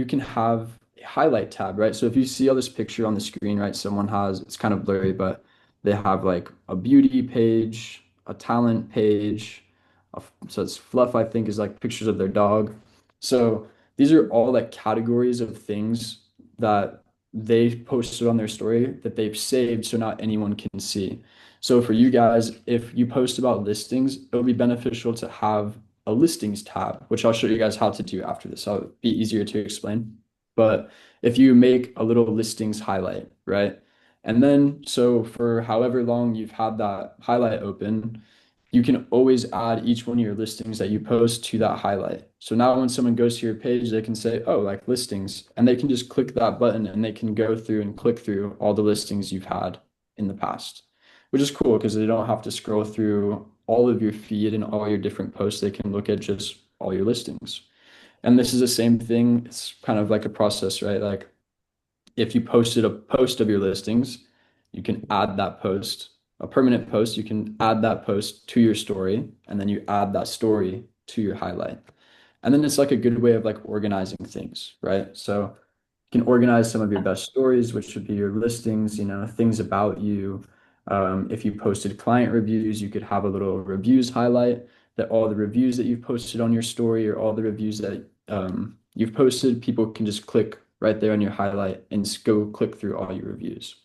can have a highlight tab, right? So if you see all this picture on the screen, right? Someone has, it's kind of blurry, but they have like a beauty page, a talent page, so it's fluff, I think, is like pictures of their dog. So these are all like categories of things that they posted on their story that they've saved so not anyone can see. So for you guys, if you post about listings, it'll be beneficial to have a listings tab, which I'll show you guys how to do after this. So it'll be easier to explain. But if you make a little listings highlight, right? And then so for however long you've had that highlight open, you can always add each one of your listings that you post to that highlight. So now when someone goes to your page, they can say, oh, like listings, and they can just click that button and they can go through and click through all the listings you've had in the past, which is cool because they don't have to scroll through all of your feed and all your different posts. They can look at just all your listings. And this is the same thing. It's kind of like a process, right? Like if you posted a post of your listings, you can add that post, a permanent post, you can add that post to your story, and then you add that story to your highlight. And then it's like a good way of like organizing things, right? So you can organize some of your best stories, which would be your listings, things about you. If you posted client reviews, you could have a little reviews highlight that all the reviews that you've posted on your story or all the reviews that you've posted, people can just click right there on your highlight and go click through all your reviews.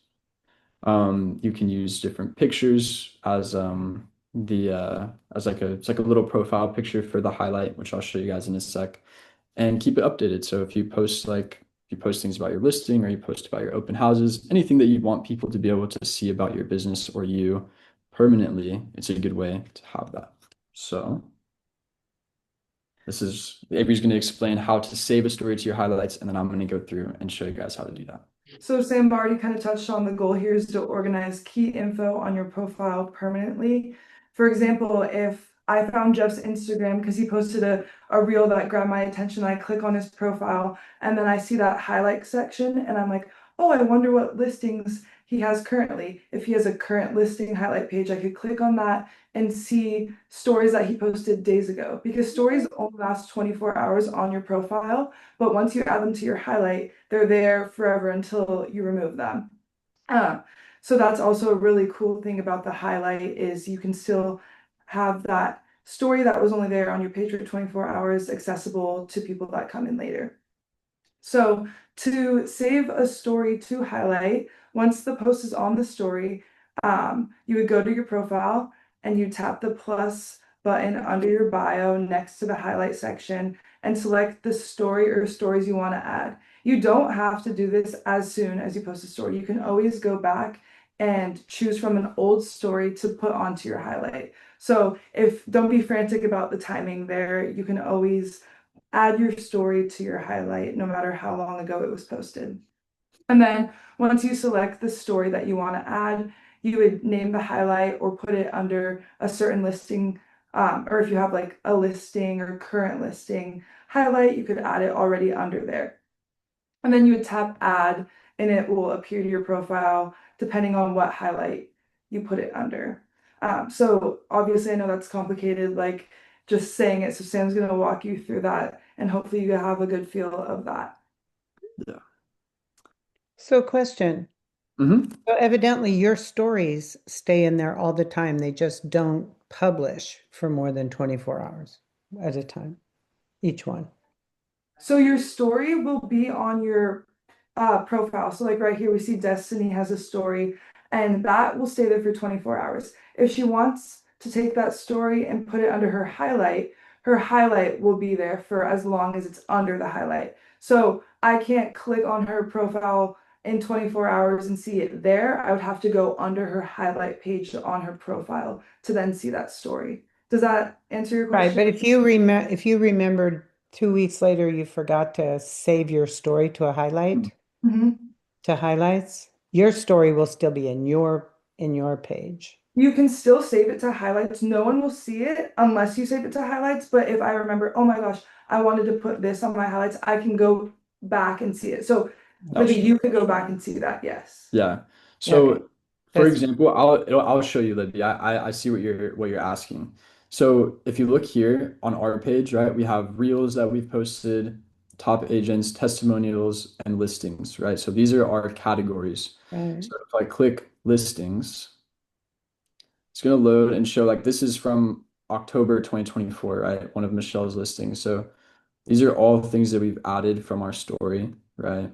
You can use different pictures as the as like a it's like a little profile picture for the highlight, which I'll show you guys in a sec, and keep it updated. So if you post things about your listing or you post about your open houses, anything that you want people to be able to see about your business or you permanently, it's a good way to have that. So this is Avery's going to explain how to save a story to your highlights, and then I'm going to go through and show you guys how to do that. So Sam already kind of touched on the goal here is to organize key info on your profile permanently. For example, if I found Jeff's Instagram because he posted a reel that grabbed my attention, I click on his profile and then I see that highlight section and I'm like, oh, I wonder what listings he has currently. If he has a current listing highlight page, I could click on that and see stories that he posted days ago, because stories only last 24 hours on your profile, but once you add them to your highlight, they're there forever until you remove them. So that's also a really cool thing about the highlight, is you can still have that story that was only there on your page for 24 hours accessible to people that come in later. So to save a story to highlight, once the post is on the story, you would go to your profile and you tap the plus button under your bio next to the highlight section and select the story or stories you want to add. You don't have to do this as soon as you post a story. You can always go back and choose from an old story to put onto your highlight. So don't be frantic about the timing there. You can always add your story to your highlight no matter how long ago it was posted. And then once you select the story that you want to add, you would name the highlight or put it under a certain listing. Or if you have like a listing or current listing highlight, you could add it already under there. And then you would tap add and it will appear to your profile depending on what highlight you put it under. So obviously I know that's complicated, like just saying it. So Sam's going to walk you through that and hopefully you have a good feel of that. Yeah. So question. hmm So evidently your stories stay in there all the time. They just don't publish for more than 24 hours at a time, each one. So your story will be on your profile. So like right here, we see Destiny has a story and that will stay there for 24 hours. If she wants to take that story and put it under her highlight will be there for as long as it's under the highlight. So I can't click on her profile in 24 hours and see it there. I would have to go under her highlight page on her profile to then see that story. Does that answer your Right, question? but if you remembered 2 weeks later you forgot to save your story to a highlight, Mhm. to highlights, your story will still be in your page. You can still save it to highlights. No one will see it unless you save it to highlights. But if I remember, oh my gosh, I wanted to put this on my highlights, I can go back and see it. So Libby, you could go back and see that. Yes. Yeah. Okay. So for That's example, I'll show you, Libby. I see what you're asking. So if you look here on our page, right, we have reels that we've posted, top agents, testimonials, and listings, right? So these are our categories. right. So if I click listings, it's gonna load and show like this is from October 2024, right? One of Michelle's listings. So these are all things that we've added from our story, right?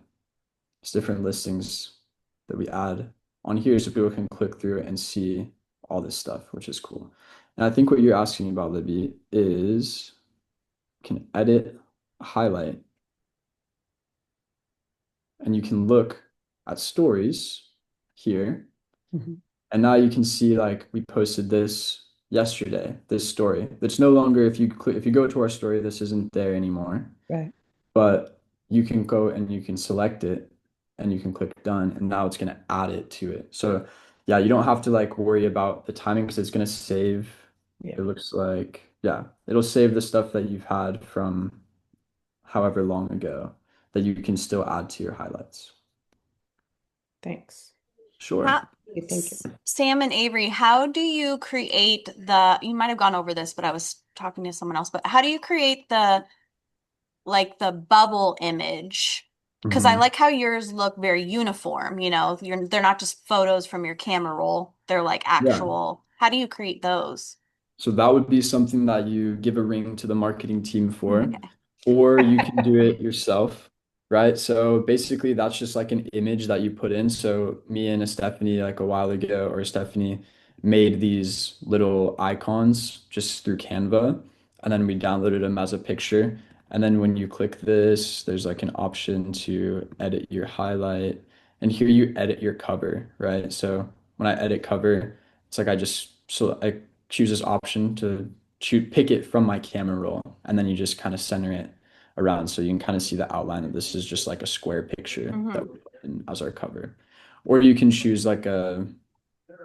It's different listings that we add on here so people can click through and see all this stuff, which is cool. And I think what you're asking about, Libby, is you can edit a highlight and you can look at stories here. Mhm. And now you can see like we posted this yesterday, this story. That's no longer if you go to our story, this isn't there anymore. Right. But you can go and you can select it and you can click done and now it's going to add it to it. So yeah, you don't have to like worry about the timing because it's going to save. Yeah. It looks like, yeah, it'll save the stuff that you've had from however long ago that you can still add to your highlights. Thanks. Sure. How, Thank you. Sam and Avery, how do you create you might have gone over this, but I was talking to someone else, but how do you create the bubble image? Because I Mhm. like how yours look very uniform, they're not just photos from your camera roll. They're like Yeah. actual. How do you create those? So that would be something that you give a ring to the marketing team for, Okay. or you can do it yourself, right? So basically, that's just like an image that you put in. So me and Stephanie, like a while ago, or Stephanie made these little icons just through Canva, and then we downloaded them as a picture. And then when you click this, there's like an option to edit your highlight, and here you edit your cover, right? So when I edit cover, it's like I choose this option to pick it from my camera roll, and then you just kind of center it around so you can kind of see the outline of this is just like a square picture that we put in as our cover. Or you can choose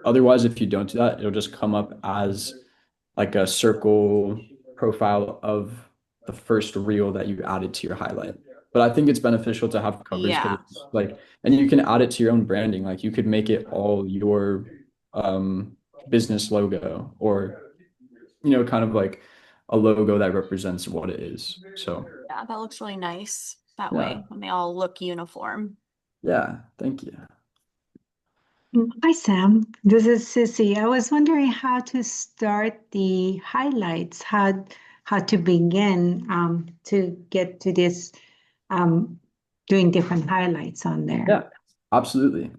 otherwise, if you don't do that, it'll just come up as like a circle profile of the first reel that you added to your highlight. But I think it's beneficial to have covers because Yeah. it's like, and you can add it to your own branding. Like you could make it all your business logo, or kind of like a logo that represents what it is. So Yeah, that looks really nice that yeah, way when they all look uniform. yeah, thank you. Hi, Sam. This is Sissy. I was wondering how to start the highlights, how to begin to get to this doing different highlights on there. Yeah, absolutely.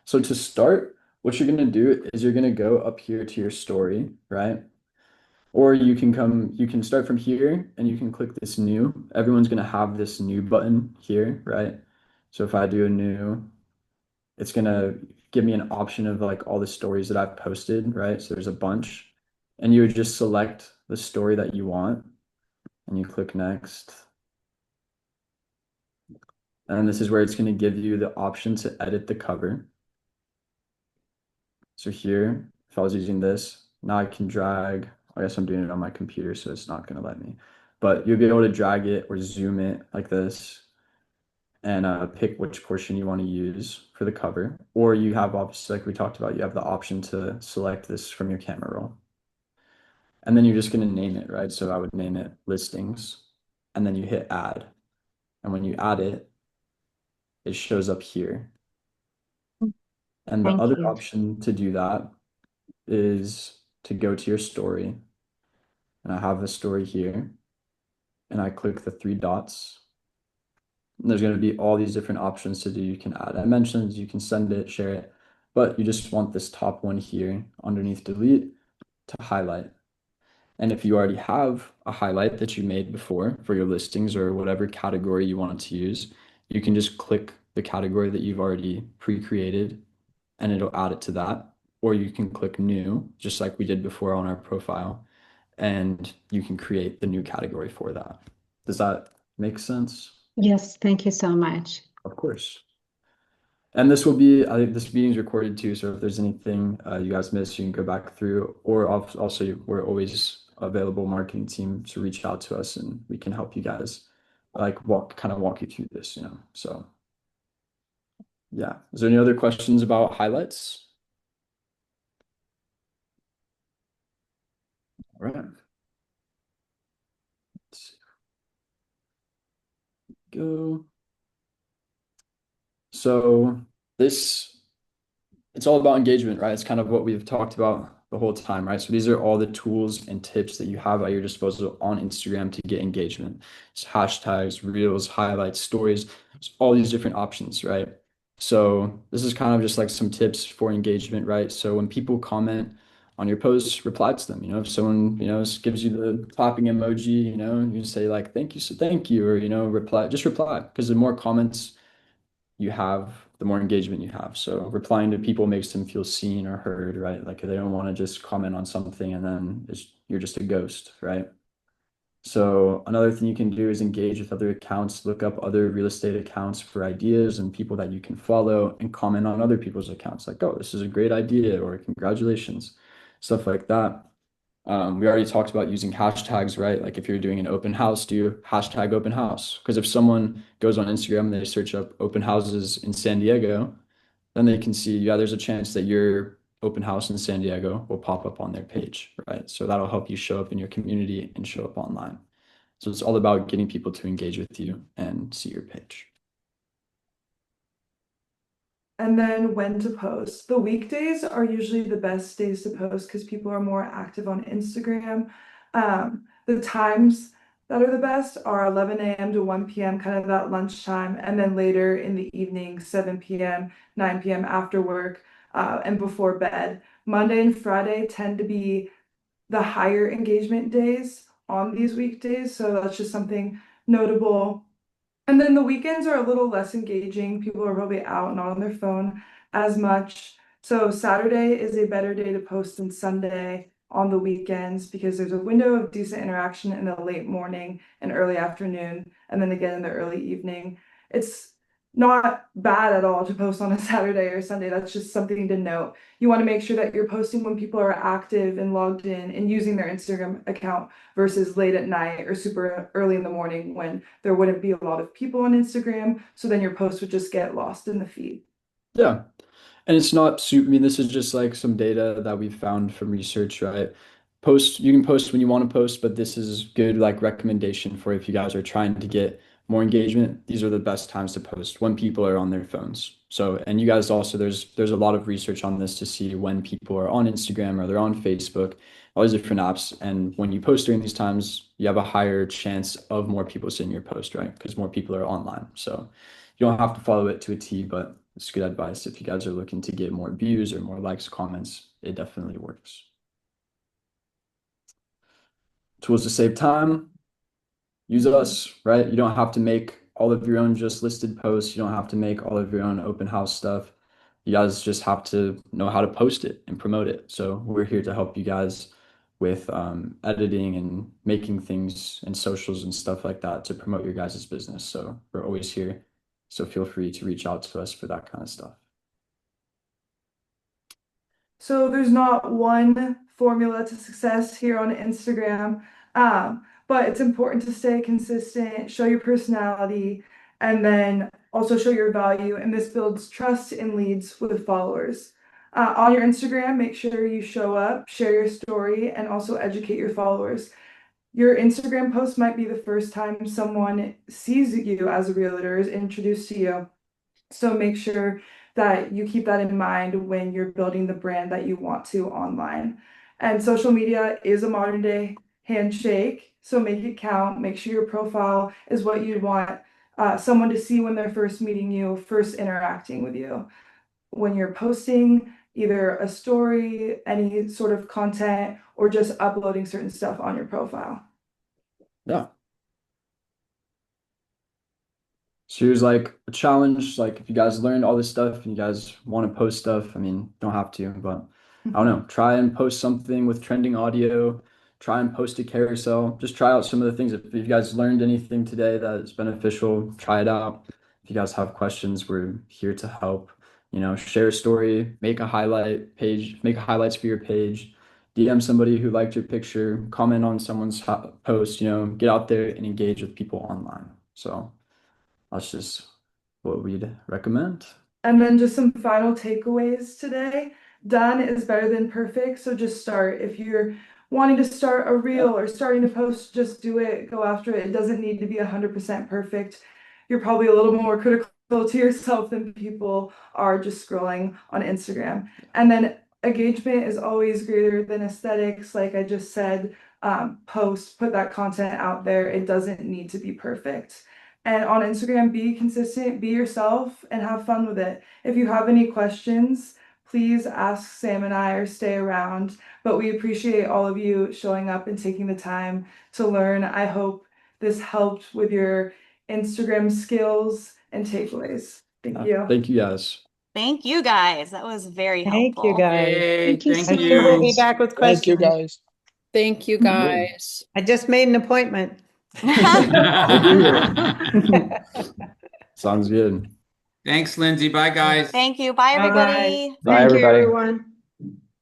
So to start, what you're gonna do is you're gonna go up here to your story, right? Or you can start from here and you can click this new. Everyone's gonna have this new button here, right? So if I do a new, it's gonna give me an option of like all the stories that I've posted, right? So there's a bunch, and you would just select the story that you want and you click next. And this is where it's gonna give you the option to edit the cover. So here, if I was using this, now I can drag, I guess I'm doing it on my computer, so it's not gonna let me, but you'll be able to drag it or zoom it like this and pick which portion you want to use for the cover. Or you have, obviously, like we talked about, you have the option to select this from your camera roll. And then you're just going to name it, right? So I would name it listings, and then you hit add. And when you add it, it shows up here. And the Thank other you. option to do that is to go to your story. And I have the story here. And I click the three dots. And there's going to be all these different options to do. You can add dimensions, you can send it, share it, but you just want this top one here underneath delete to highlight. And if you already have a highlight that you made before for your listings or whatever category you want to use, you can just click the category that you've already pre-created and it'll add it to that. Or you can click new, just like we did before on our profile, and you can create the new category for that. Does that make sense? Yes, thank you so much. Of course. And this will be, I think this meeting's recorded too, so if there's anything you guys missed, you can go back through, or also we're always available marketing team to reach out to us and we can help you guys like walk you through this, So yeah. Is there any other questions about highlights? All right. Let's go. So this, it's all about engagement, right? It's kind of what we've talked about the whole time, right? So these are all the tools and tips that you have at your disposal on Instagram to get engagement. It's hashtags, reels, highlights, stories, all these different options, right? So this is kind of just like some tips for engagement, right? So when people comment on your posts, reply to them. If someone, gives you the clapping emoji, you say like, thank you, so thank you, or, just reply, because the more comments you have, the more engagement you have. So replying to people makes them feel seen or heard, right? Like they don't want to just comment on something and then you're just a ghost, right? So another thing you can do is engage with other accounts, look up other real estate accounts for ideas and people that you can follow and comment on other people's accounts like, oh, this is a great idea, or congratulations, stuff like that. We already talked about using hashtags, right? Like if you're doing an open house, do hashtag open house. Because if someone goes on Instagram and they search up open houses in San Diego, then they can see, yeah, there's a chance that your open house in San Diego will pop up on their page, right? So that'll help you show up in your community and show up online. So it's all about getting people to engage with you and see your page. And then when to post. The weekdays are usually the best days to post because people are more active on Instagram. The times that are the best are 11 a.m. to 1 p.m., kind of that lunchtime, and then later in the evening, 7 p.m., 9 p.m. after work, and before bed. Monday and Friday tend to be the higher engagement days on these weekdays, so that's just something notable. And then the weekends are a little less engaging. People are probably out, not on their phone as much. So Saturday is a better day to post than Sunday on the weekends because there's a window of decent interaction in the late morning and early afternoon, and then again in the early evening. It's not bad at all to post on a Saturday or Sunday. That's just something to note. You want to make sure that you're posting when people are active and logged in and using their Instagram account versus late at night or super early in the morning when there wouldn't be a lot of people on Instagram. So then your post would just get lost in the feed. Yeah. And it's not super, I mean, this is just like some data that we've found from research, right? You can post when you want to post, but this is good like recommendation for if you guys are trying to get more engagement. These are the best times to post when people are on their phones. So, and you guys also, there's a lot of research on this to see when people are on Instagram or they're on Facebook, all these different apps. And when you post during these times, you have a higher chance of more people seeing your post, right? Because more people are online. So you don't have to follow it to a T, but it's good advice if you guys are looking to get more views or more likes, comments. It definitely works. Tools to save time. Use us, right? You don't have to make all of your own just listed posts. You don't have to make all of your own open house stuff. You guys just have to know how to post it and promote it. So we're here to help you guys with editing and making things and socials and stuff like that to promote your guys' business. So we're always here. So feel free to reach out to us for that kind of stuff. So there's not one formula to success here on Instagram, but it's important to stay consistent, show your personality, and then also show your value. And this builds trust and leads with followers. On your Instagram, make sure you show up, share your story, and also educate your followers. Your Instagram post might be the first time someone sees you as a realtor, is introduced to you. So make sure that you keep that in mind when you're building the brand that you want to online. And social media is a modern day handshake, so make it count. Make sure your profile is what you'd want someone to see when they're first meeting you, first interacting with you. When you're posting either a story, any sort of content, or just uploading certain stuff on your profile. Yeah. So here's like a challenge. Like if you guys learned all this stuff and you guys want to post stuff, I mean, don't have to, but I don't know, try and post something with trending audio, try and post a carousel, just try out some of the things. If you guys learned anything today that is beneficial, try it out. If you guys have questions, we're here to help. You know, share a story, make a highlight page, make highlights for your page, DM somebody who liked your picture, comment on someone's post, you know, get out there and engage with people online. So that's just what we'd recommend. And then just some final takeaways today. Done is better than perfect, so just start. If you're wanting to start a reel or starting to post, just do it, go after it. It doesn't need to be 100% perfect. You're probably a little more critical to yourself than people are just scrolling on Instagram. And then engagement is always greater than aesthetics. Like I just said, put that content out there. It doesn't need to be perfect. And on Instagram, be consistent, be yourself, and have fun with it. If you have any questions, please ask Sam and I or stay around. But we appreciate all of you showing up and taking the time to learn. I hope this helped with your Instagram skills and takeaways. Thank you. Thank you guys. Thank you guys. That was very Thank helpful. you guys. Yay, Thank you thank so I'm sure we'll be you. back with Thank questions. you, guys. Thank you, guys. I just made an appointment. Sounds good. Thanks, Lindsay. Bye, guys. Thank you. Bye, Bye, guys. everybody. Bye, Thank you, everybody. everyone.